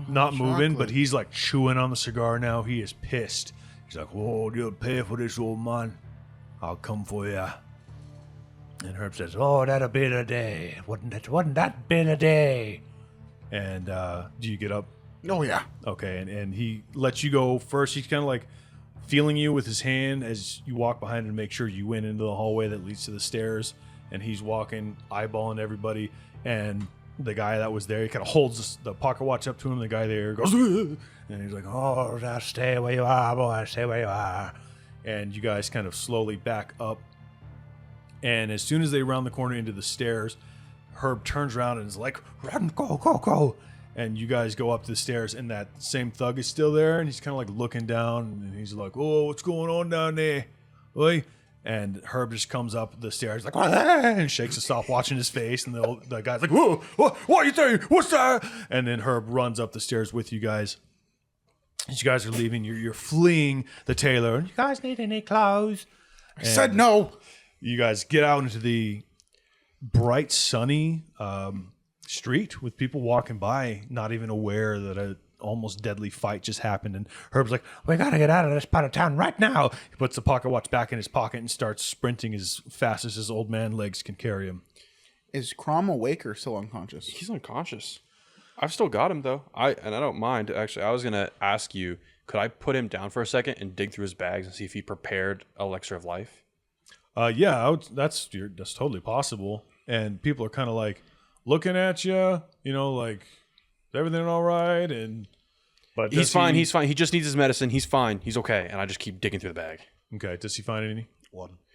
Speaker 1: not moving, but he's like chewing on the cigar now. He is pissed. He's like, "Oh, you'll pay for this, old man. I'll come for you." And Herb says,
Speaker 5: Oh, that'll be the day. Wouldn't it? Wouldn't that be the day?
Speaker 1: and do you get up?
Speaker 4: Oh, yeah.
Speaker 1: Okay, and he lets you go first. He's kind of like feeling you with his hand as you walk behind him to make sure you went into the hallway that leads to the stairs. And he's walking, eyeballing everybody. And the guy that was there, he kind of holds the pocket watch up to him. The guy there goes, "Ugh," and he's like, "Oh,
Speaker 5: Oh, just stay where you are, boy. Stay where you are.
Speaker 1: and you guys kind of slowly back up. And as soon as they round the corner into the stairs, Herb turns around and is like,
Speaker 5: Run, go, go, go.
Speaker 1: and you guys go up the stairs, and that same thug is still there, and he's kind of like looking down, and he's like, "Oh, what's going on down there? Oi?" And Herb just comes up the stairs like, "Ah," and shakes a stopwatch in his face, and the guy's like, "Whoa, what are you saying? What's that?" And then Herb runs up the stairs with you guys. As you guys are leaving, you're fleeing the tailor, and
Speaker 5: You guys need any clothes?
Speaker 4: I said no.
Speaker 1: you guys get out into the bright, sunny street with people walking by, not even aware that a almost deadly fight just happened. And Herb's like,
Speaker 5: We gotta get out of this part of town right now.
Speaker 1: he puts the pocket watch back in his pocket and starts sprinting as fast as his old man legs can carry him.
Speaker 4: Is Crom awake or still unconscious?
Speaker 3: He's unconscious. I've still got him though. I don't mind actually. I was gonna ask you, could I put him down for a second and dig through his bags and see if he prepared elixir of life?
Speaker 1: Yeah, that's totally possible. And people are kind of like looking at you, like, is everything all right? But
Speaker 3: He's fine. He's fine. He just needs his medicine. He's fine. He's okay. And I just keep digging through the bag.
Speaker 1: Okay. Does he find any?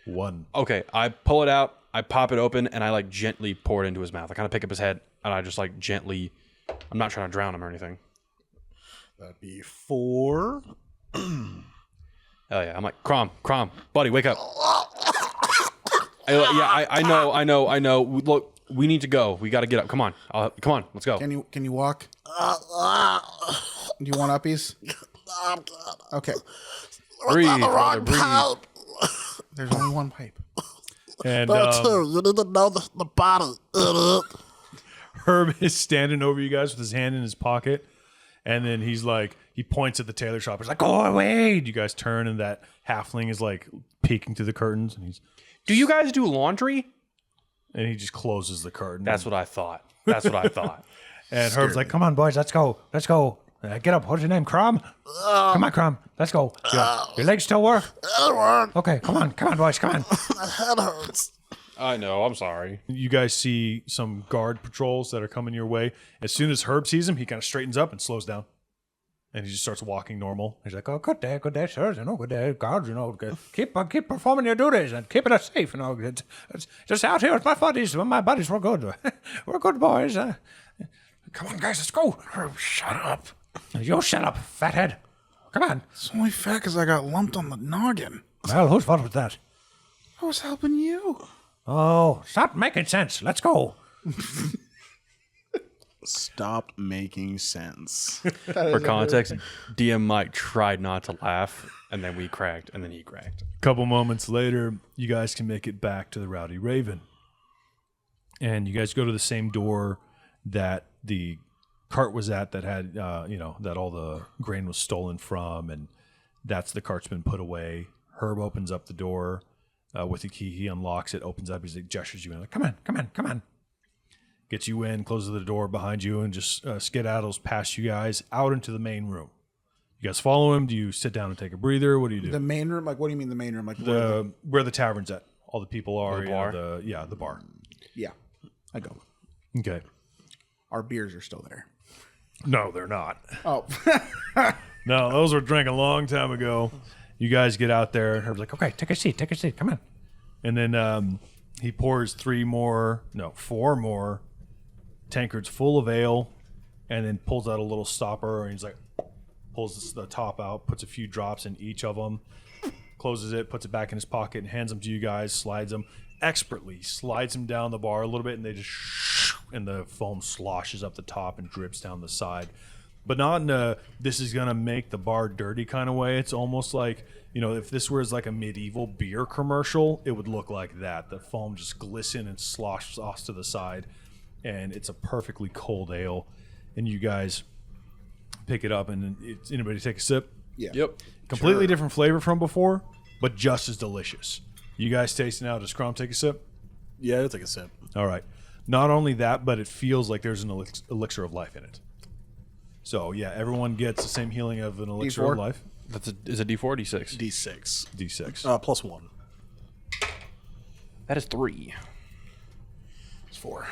Speaker 1: One.
Speaker 3: Okay. I pull it out. I pop it open and I like gently pour it into his mouth. I kind of pick up his head and I just like gently. I'm not trying to drown him or anything.
Speaker 2: That'd be 4.
Speaker 3: Hell yeah. I'm like, Crom, buddy, wake up. Yeah, I know. Look, we need to go. We got to get up. Come on. Come on. Let's go.
Speaker 4: Can you walk? Do you want uppies? Okay.
Speaker 3: Breathe,
Speaker 6: On the
Speaker 3: brother,
Speaker 6: wrong
Speaker 3: breathe.
Speaker 6: pipe.
Speaker 4: There's only one pipe.
Speaker 1: And
Speaker 6: There too. You need to know the body, idiot.
Speaker 1: Herb is standing over you guys with his hand in his pocket. And then he's like, he points at the tailor shop. He's like, "Go away." You guys turn, and that halfling is like peeking through the curtains. And
Speaker 3: Do you guys do laundry?
Speaker 1: he just closes the curtain.
Speaker 3: That's what I thought.
Speaker 1: And Herb's like,
Speaker 5: Come on, boys. Let's go. Let's go. Get up. What's your name? Crom? Come on, Crom. Let's go. Your legs still work?
Speaker 6: Edward,
Speaker 5: Okay. Come on, boys. Come on.
Speaker 6: my head hurts.
Speaker 3: I know. I'm sorry.
Speaker 1: you guys see some guard patrols that are coming your way. As soon as Herb sees him, he kind of straightens up and slows down. And he just starts walking normal.
Speaker 5: He's like, "Oh, good day, sir. Good day, guards. Keep performing your duties and keeping us safe. It's just out here with my buddies. My buddies, we're good. We're good boys. Come on, guys, let's go.
Speaker 4: Herb, shut up.
Speaker 5: You shut up, fathead. Come on.
Speaker 4: It's only fat because I got lumped on the noggin.
Speaker 5: Well, whose fault was that?
Speaker 4: I was helping you.
Speaker 5: Oh, stop making sense. Let's go.
Speaker 2: Stop making sense.
Speaker 3: For context, DM Mike tried not to laugh, and then we cracked, and then he cracked.
Speaker 1: A couple moments later, you guys can make it back to the Rowdy Raven. And you guys go to the same door that the cart was at that had, that all the grain was stolen from. And that's the cart's been put away. Herb opens up the door with the key. He unlocks it, opens up. He gestures you in, like, come on. Gets you in, closes the door behind you, and just skedaddles past you guys out into the main room. You You guys follow him? Do you sit down and take a breather? What do you do?
Speaker 4: The main room? Like, what do you mean the main room? Like,
Speaker 1: Where the tavern's at. All the people are.
Speaker 3: The bar?
Speaker 1: The bar.
Speaker 4: yeah, I go.
Speaker 1: Okay.
Speaker 4: Our beers are still there.
Speaker 1: No, they're not.
Speaker 4: Oh,
Speaker 1: No, those were drank a long time ago. You guys get out there, and Herb's like,
Speaker 5: Okay, take a seat. Come on.
Speaker 1: and then he pours 4 more tankards full of ale, and then pulls out a little stopper, and he's like, pulls the top out, puts a few drops in each of them, closes it, puts it back in his pocket, and hands them to you guys, slides them expertly, slides them down the bar a little bit, and they just and the foam sloshes up the top and drips down the side. But not in a this is gonna make the bar dirty kind of way. It's almost like, if this was like a medieval beer commercial, it would look like that. The foam just glisten and sloshes off to the side, and it's a perfectly cold ale. And you guys pick it up, and anybody take a sip?
Speaker 4: yeah.
Speaker 3: Yep.
Speaker 1: Completely different flavor from before, but just as delicious. You guys tasting out? Does Crom take a sip?
Speaker 2: Yeah, I'll take a sip.
Speaker 1: All right. Not only that, but it feels like there's an elixir of life in it. So yeah, everyone gets the same healing of an elixir
Speaker 4: D4?
Speaker 1: of life.
Speaker 3: Is it D4 or D6?
Speaker 2: D6.
Speaker 1: D6.
Speaker 2: +1.
Speaker 3: That is 3.
Speaker 2: It's 4.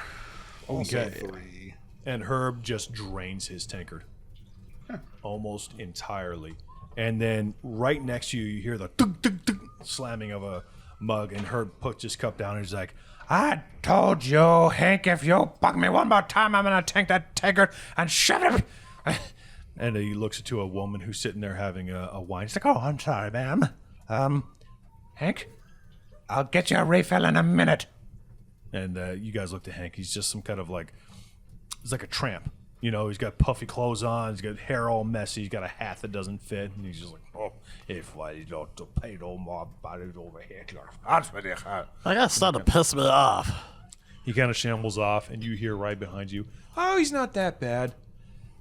Speaker 1: Okay.
Speaker 2: 3.
Speaker 1: And Herb just drains his tankard almost entirely. And then right next to you, you hear the slamming of a mug, and Herb puts his cup down and he's like,
Speaker 5: I told you, Hank, if you bug me one more time, I'm gonna take that tankard and shove it.
Speaker 1: and he looks to a woman who's sitting there having a wine. He's like,
Speaker 5: Oh, I'm sorry, ma'am. Hank, I'll get you a refill in a minute.
Speaker 1: and you guys look to Hank. He's just some kind of he's like a tramp. He's got puffy clothes on. He's got hair all messy. He's got a hat that doesn't fit. And he's just like, oh, if I don't pay no more body over here.
Speaker 6: I guess starting to piss me off.
Speaker 1: He kind of shambles off, and you hear right behind you, oh, he's not that bad.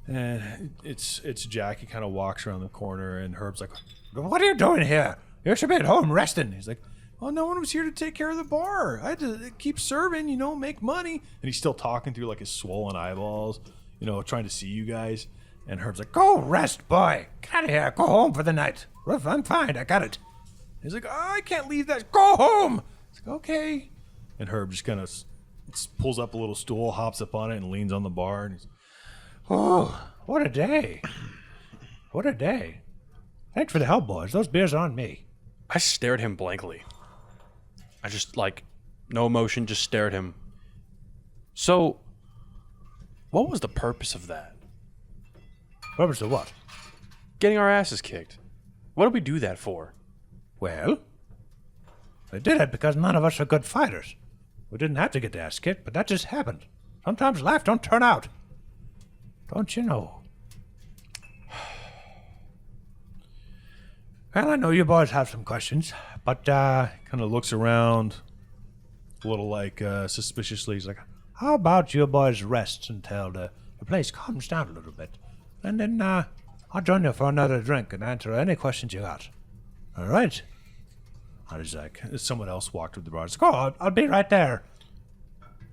Speaker 1: And it's Jack. He kind of walks around the corner, and Herb's like,
Speaker 5: What are you doing here? You should be at home resting.
Speaker 1: he's like, oh, no one was here to take care of the bar. I had to keep serving, make money. And he's still talking through his swollen eyeballs, trying to see you guys. And Herb's like,
Speaker 5: Go rest, boy. Get out of here. Go home for the night. I'm fine. I got it.
Speaker 1: he's like, oh, I can't leave that. Go home. He's like, okay. And Herb just kind of pulls up a little stool, hops up on it, and leans on the bar. And he's,
Speaker 5: Oh, what a day. What a day. Thanks for the help, boys. Those beers are on me.
Speaker 3: I stared him blankly. I just, no emotion, just stared him. So, what was the purpose of that?
Speaker 5: Purpose of what?
Speaker 3: Getting our asses kicked. What did we do that for?
Speaker 5: Well, they did it because none of us are good fighters. We didn't have to get the ass kicked, but that just happened. Sometimes life don't turn out. Don't you know? Well, I know you boys have some questions, but
Speaker 1: kind of looks around a little suspiciously. He's like,
Speaker 5: how about you boys rest until the place calms down a little bit? And then I'll join you for another drink and answer any questions you got. All right?
Speaker 1: I was like, someone else walked through the bar. He's like,
Speaker 5: Oh, I'll be right there.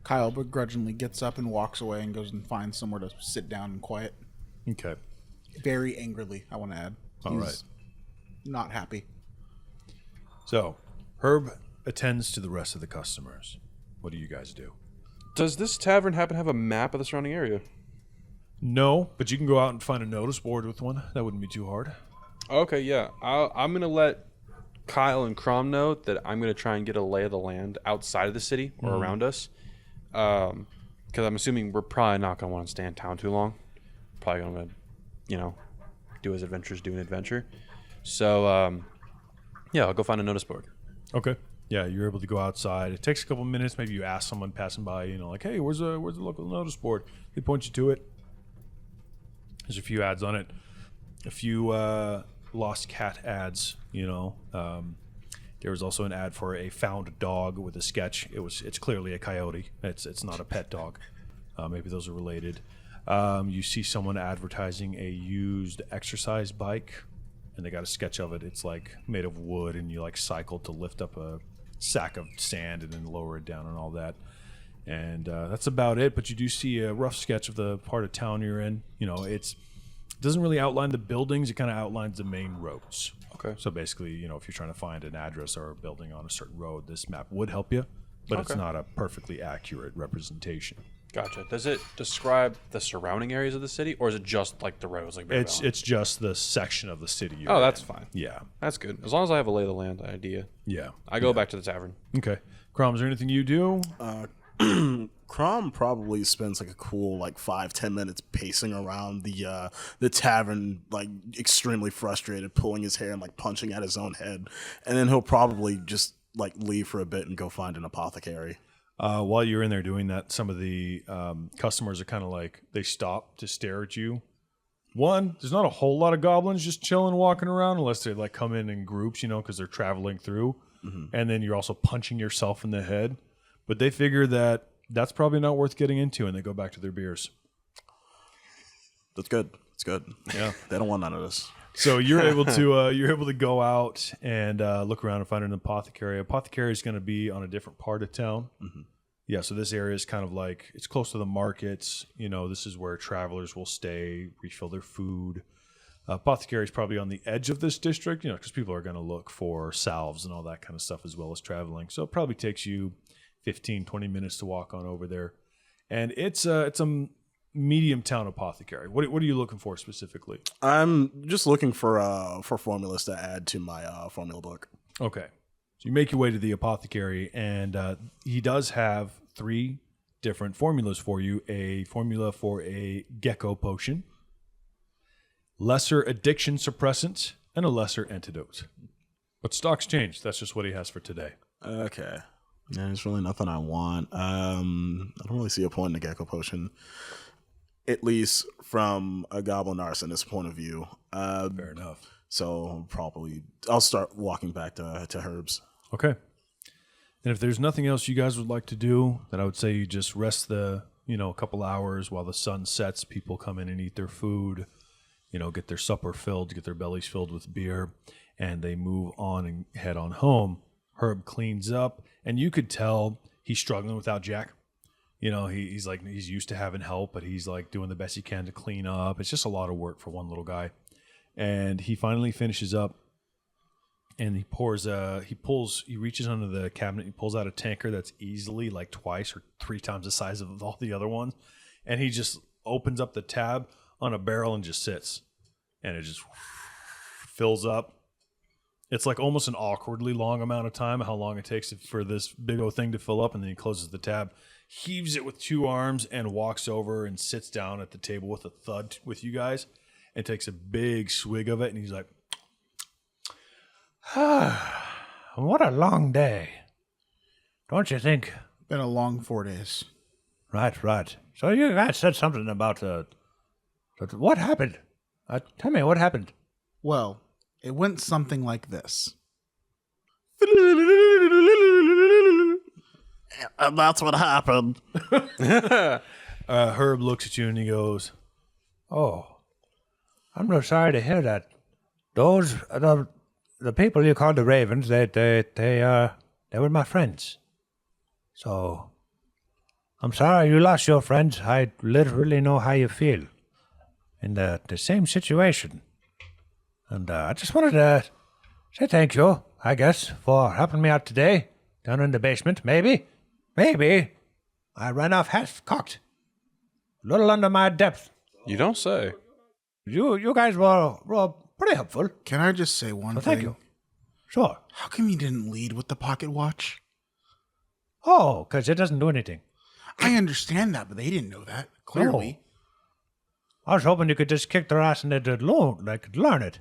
Speaker 4: Kyle begrudgingly gets up and walks away and goes and finds somewhere to sit down and quiet.
Speaker 1: okay.
Speaker 4: Very angrily, I want to add.
Speaker 1: All
Speaker 4: He's
Speaker 1: right.
Speaker 4: not happy.
Speaker 1: So Herb attends to the rest of the customers. What do you guys do?
Speaker 3: Does this tavern happen to have a map of the surrounding area?
Speaker 1: No, but you can go out and find a notice board with one. That wouldn't be too hard.
Speaker 3: Okay, yeah. I'm going to let Kyle and Crom know that I'm going to try and get a lay of the land outside of the city or around us. Because I'm assuming we're probably not going to want to stay in town too long. Probably going to, do as adventurers do an adventure. So, yeah, I'll go find a notice board.
Speaker 1: Okay. Yeah, you're able to go outside. It takes a couple minutes. Maybe you ask someone passing by, hey, where's the local notice board? They point you to it. There's a few ads on it. A few lost cat ads, There was also an ad for a found dog with a sketch. It's clearly a coyote. It's not a pet dog. Maybe those are related. You see someone advertising a used exercise bike, and they got a sketch of it. It's made of wood, and you cycle to lift up a sack of sand and then lower it down and all that. And that's about it. But you do see a rough sketch of the part of town you're in. It's doesn't really outline the buildings. It kind of outlines the main roads.
Speaker 3: Okay.
Speaker 1: So basically, if you're trying to find an address or a building on a certain road, this map would help you, but it's not a perfectly accurate representation.
Speaker 3: Gotcha. Does it describe the surrounding areas of the city, or is it just like the roads? Like
Speaker 1: It's just the section of the city you're
Speaker 3: Oh, that's
Speaker 1: in.
Speaker 3: fine.
Speaker 1: Yeah.
Speaker 3: That's good. As long as I have a lay of the land idea.
Speaker 1: Yeah.
Speaker 3: I go back to the tavern.
Speaker 1: Okay. Crom, is there anything you do?
Speaker 2: Crom probably spends like a cool 5-10 minutes pacing around the tavern, like extremely frustrated, pulling his hair and like punching at his own head, and then he'll probably just like leave for a bit and go find an apothecary.
Speaker 1: While you're in there doing that, some of the customers are kind of like, they stop to stare at you. One, there's not a whole lot of goblins just chilling, walking around, unless they like come in groups, because they're traveling through. And then you're also punching yourself in the head. But they figure that that's probably not worth getting into, and they go back to their beers.
Speaker 2: That's good. It's good.
Speaker 1: Yeah.
Speaker 2: They don't want none of this.
Speaker 1: So you're able to go out and look around and find an apothecary. Apothecary is going to be on a different part of town. Mm-hmm. Yeah, so this area is kind of like, it's close to the markets. This is where travelers will stay, refill their food. Apothecary is probably on the edge of this district, because people are going to look for salves and all that kind of stuff as well as traveling. So it probably takes you 15, 20 minutes to walk on over there. And it's a medium town apothecary. What are you looking for specifically?
Speaker 2: I'm just looking for formulas to add to my formula book.
Speaker 1: Okay. So you make your way to the apothecary, and he does have 3 different formulas for you. A formula for a gecko potion, lesser addiction suppressant, and a lesser antidote. But stocks change. That's just what he has for today.
Speaker 2: Okay. There's really nothing I want. I don't really see a point in a gecko potion, at least from a goblin arsonist point of view.
Speaker 1: Fair enough.
Speaker 2: So I'll start walking back to Herb's.
Speaker 1: Okay. And if there's nothing else you guys would like to do, then I would say you just rest a couple hours while the sun sets. People come in and eat their food, get their supper filled, get their bellies filled with beer, and they move on and head on home. Herb cleans up, and you could tell he's struggling without Jack. He's used to having help, but he's like doing the best he can to clean up. It's just a lot of work for one little guy. And he finally finishes up, and he reaches under the cabinet, he pulls out a tanker that's easily like twice or 3 times the size of all the other ones, and he just opens up the tab on a barrel and just sits, and it just fills up. It's like almost an awkwardly long amount of time, how long it takes for this big old thing to fill up, and then he closes the tab, heaves it with 2 arms, and walks over and sits down at the table with a thud with you guys, and takes a big swig of it, and he's like,
Speaker 5: What a long day. Don't you think?
Speaker 4: Been a long 4 days.
Speaker 5: Right. So you guys said something about what happened? Tell me what happened.
Speaker 4: Well, it went something like this.
Speaker 6: And that's what happened.
Speaker 1: Herb looks at you and he goes,
Speaker 5: Oh, I'm real sorry to hear that. Those the people you called the Ravens, they were my friends. So I'm sorry you lost your friends. I literally know how you feel in the same situation. And I just wanted to say thank you, I guess, for helping me out today down in the basement. Maybe I ran off half-cocked. A little under my depth.
Speaker 3: You don't say.
Speaker 5: You guys were pretty helpful.
Speaker 4: Can I just say one thing?
Speaker 5: Thank you. Sure.
Speaker 4: How come you didn't lead with the pocket watch?
Speaker 5: Oh, because it doesn't do anything.
Speaker 4: I understand that, but they didn't know that. Clearly.
Speaker 5: I was hoping you could just kick their ass and they'd learn it.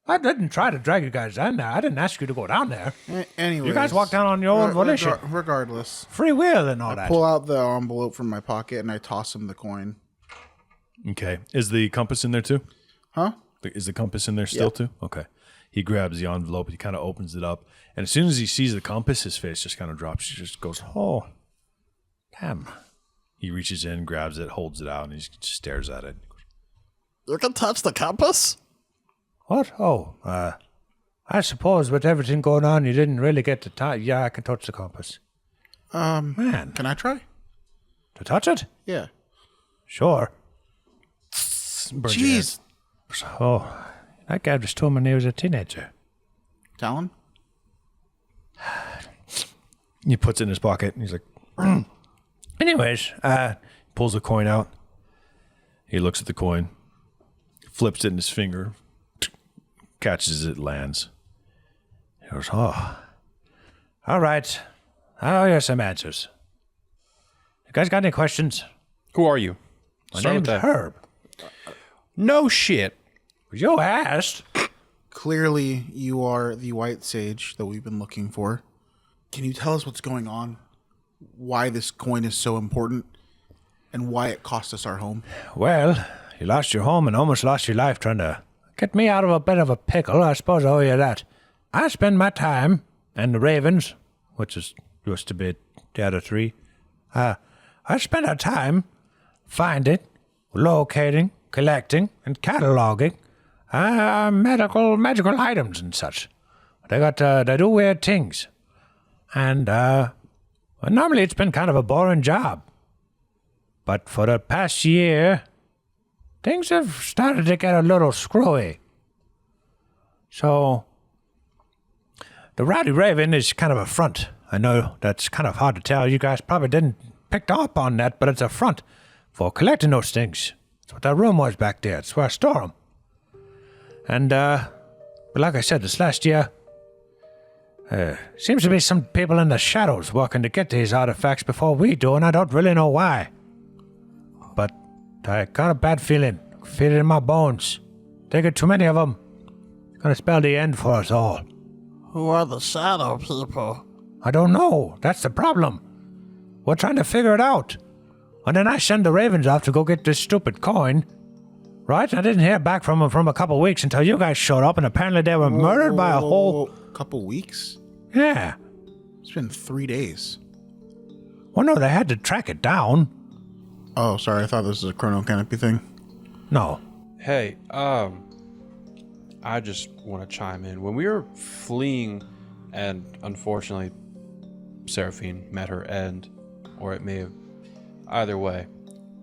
Speaker 5: I didn't try to drag you guys down there. I didn't ask you to go down there.
Speaker 4: Anyways,
Speaker 5: You guys walked down on your own volition.
Speaker 4: Regardless.
Speaker 5: Free will and all that.
Speaker 4: Pull out the envelope from my pocket and I toss him the coin.
Speaker 1: okay. Is the compass in there too?
Speaker 4: Huh?
Speaker 1: Is the compass in there still too? Okay. He grabs the envelope. He kind of opens it up. And as soon as he sees the compass, his face just kind of drops. He just goes,
Speaker 5: Oh, damn.
Speaker 1: he reaches in, grabs it, holds it out, and he just stares at it.
Speaker 6: You can touch the compass?
Speaker 5: What? Oh, I suppose with everything going on, you didn't really get to touch. Yeah, I can touch the compass.
Speaker 4: Man. Can I try?
Speaker 5: To touch it?
Speaker 4: Yeah.
Speaker 5: Sure.
Speaker 1: Burns your
Speaker 4: Jeez.
Speaker 5: So, that guy just told me when he was a teenager.
Speaker 4: Talon?
Speaker 1: He puts it in his pocket, and he's like,
Speaker 5: Anyways,
Speaker 1: pulls a coin out. He looks at the coin, flips it in his finger, catches it, lands.
Speaker 5: he goes, oh, all right. I'll hear some answers. You guys got any questions?
Speaker 3: Who are you?
Speaker 5: My
Speaker 3: Start
Speaker 5: name's
Speaker 3: with that.
Speaker 5: Herb.
Speaker 3: No shit.
Speaker 5: You asked.
Speaker 4: Clearly, you are the white sage that we've been looking for. Can you tell us what's going on? Why this coin is so important? And why it cost us our home?
Speaker 5: Well, you lost your home and almost lost your life trying to get me out of a bit of a pickle. I suppose I owe you that. I spend my time, and the Ravens, which is used to be the other three, I spend our time finding, locating, collecting, and cataloging magical items and such. They do weird things. And, normally it's been kind of a boring job. But for the past year, things have started to get a little screwy. So, the Rowdy Raven is kind of a front. I know that's kind of hard to tell. You guys probably didn't pick up on that, but it's a front for collecting those things. That's what that room was back there. It's where I store them. And, but like I said, this last year, seems to be some people in the shadows working to get these artifacts before we do, and I don't really know why. But I got a bad feeling. Feel it in my bones. They get too many of them. It's gonna spell the end for us all.
Speaker 6: Who are the shadow people?
Speaker 5: I don't know. That's the problem. We're trying to figure it out. And then I send the Ravens off to go get this stupid coin. Right? I didn't hear back from them from a couple weeks until you guys showed up, and apparently they were murdered by a whole...
Speaker 4: Couple weeks?
Speaker 5: Yeah.
Speaker 4: It's been 3 days.
Speaker 5: Well, no, they had to track it down.
Speaker 4: Oh, sorry. I thought this was a Chrono Canopy thing.
Speaker 5: No.
Speaker 3: Hey, I just want to chime in. When we were fleeing, and unfortunately, Seraphine met her end, or it may have, either way,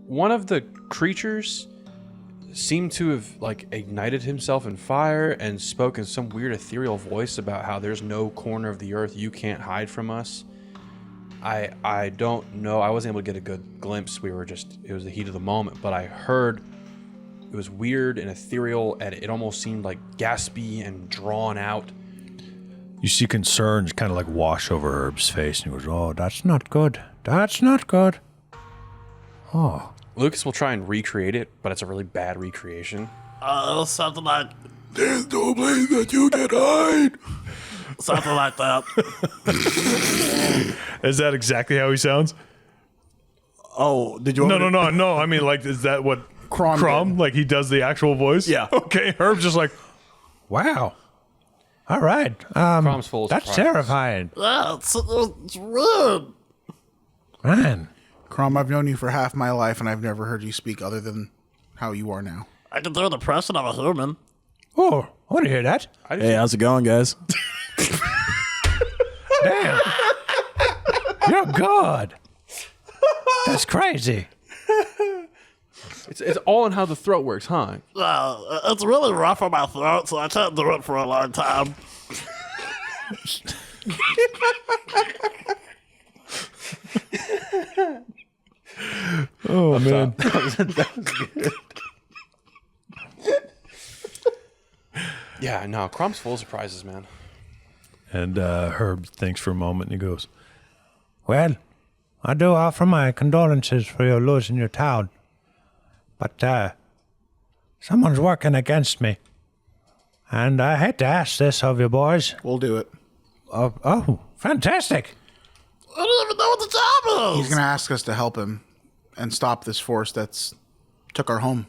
Speaker 3: one of the creatures seemed to have ignited himself in fire and spoke in some weird ethereal voice about how there's no corner of the earth you can't hide from us. I don't know. I wasn't able to get a good glimpse. It was the heat of the moment, but I heard it was weird and ethereal, and it almost seemed like gaspy and drawn out.
Speaker 1: you see concern kind of wash over Herb's face, and he goes,
Speaker 5: Oh, that's not good. That's not good. Oh.
Speaker 3: Lucas will try and recreate it, but it's a really bad recreation.
Speaker 6: It was something like,
Speaker 1: "There's no place that you can hide."
Speaker 6: something like that.
Speaker 1: Is that exactly how he sounds?
Speaker 2: Oh, did you want me to-
Speaker 1: No. I mean, is that what
Speaker 4: Crom
Speaker 1: Crom, he does the actual voice?
Speaker 2: Yeah.
Speaker 1: Okay, Herb's just
Speaker 5: Wow. All right.
Speaker 3: Crom's full of
Speaker 5: That's
Speaker 3: surprises.
Speaker 5: terrifying.
Speaker 6: Yeah, it's weird.
Speaker 5: Man.
Speaker 4: Crom, I've known you for half my life, and I've never heard you speak other than how you are now.
Speaker 6: I can do an impression of a human.
Speaker 5: Oh, I want to hear that.
Speaker 2: Hey, how's it going, guys?
Speaker 5: Damn. You're good. That's crazy.
Speaker 3: It's all in how the throat works, huh?
Speaker 6: It's really rough on my throat, so I can't do it for a long time.
Speaker 1: "Oh man."
Speaker 3: Yeah, no, Crom's full of surprises, man.
Speaker 1: And Herb thinks for a moment, and he goes,
Speaker 5: Well, I do offer my condolences for your losing your town. But, someone's working against me. And I hate to ask this of you boys.
Speaker 4: We'll do it.
Speaker 5: Oh, fantastic.
Speaker 6: I don't even know what the job
Speaker 4: He's
Speaker 6: is.
Speaker 4: going to ask us to help him and stop this force that's took our home.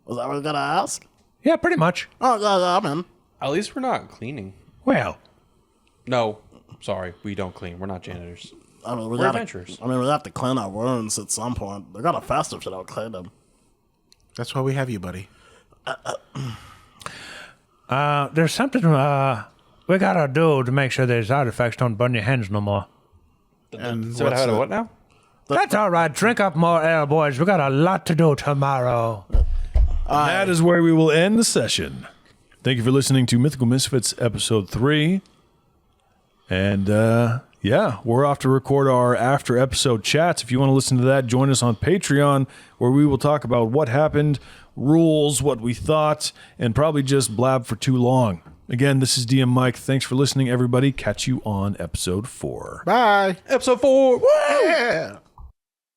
Speaker 6: Was that what you're gonna ask?
Speaker 5: Yeah, pretty much.
Speaker 6: Oh, yeah, I'm in.
Speaker 3: At least we're not cleaning.
Speaker 5: Well,
Speaker 3: No, sorry, we don't clean. We're not janitors.
Speaker 6: I mean,
Speaker 3: We're
Speaker 6: gotta,
Speaker 3: adventurers.
Speaker 6: I mean, we have to clean our wounds at some point. They're gonna fester if you don't clean them.
Speaker 4: That's why we have you, buddy.
Speaker 5: there's something we gotta do to make sure these artifacts don't burn your hands no more.
Speaker 4: And
Speaker 3: So
Speaker 4: what's
Speaker 3: how to
Speaker 4: the-
Speaker 3: what now?
Speaker 5: That's all right. Drink up more ale, boys. We got a lot to do tomorrow.
Speaker 1: That is where we will end the session. Thank you for listening to Mythical Misfits episode 3. And yeah, we're off to record our after episode chats. If you want to listen to that, join us on Patreon, where we will talk about what happened, rules, what we thought, and probably just blab for too long. Again, this is DM Mike. Thanks for listening, everybody. Catch you on episode 4.
Speaker 4: Bye.
Speaker 3: Episode 4. Woo!
Speaker 4: Yeah.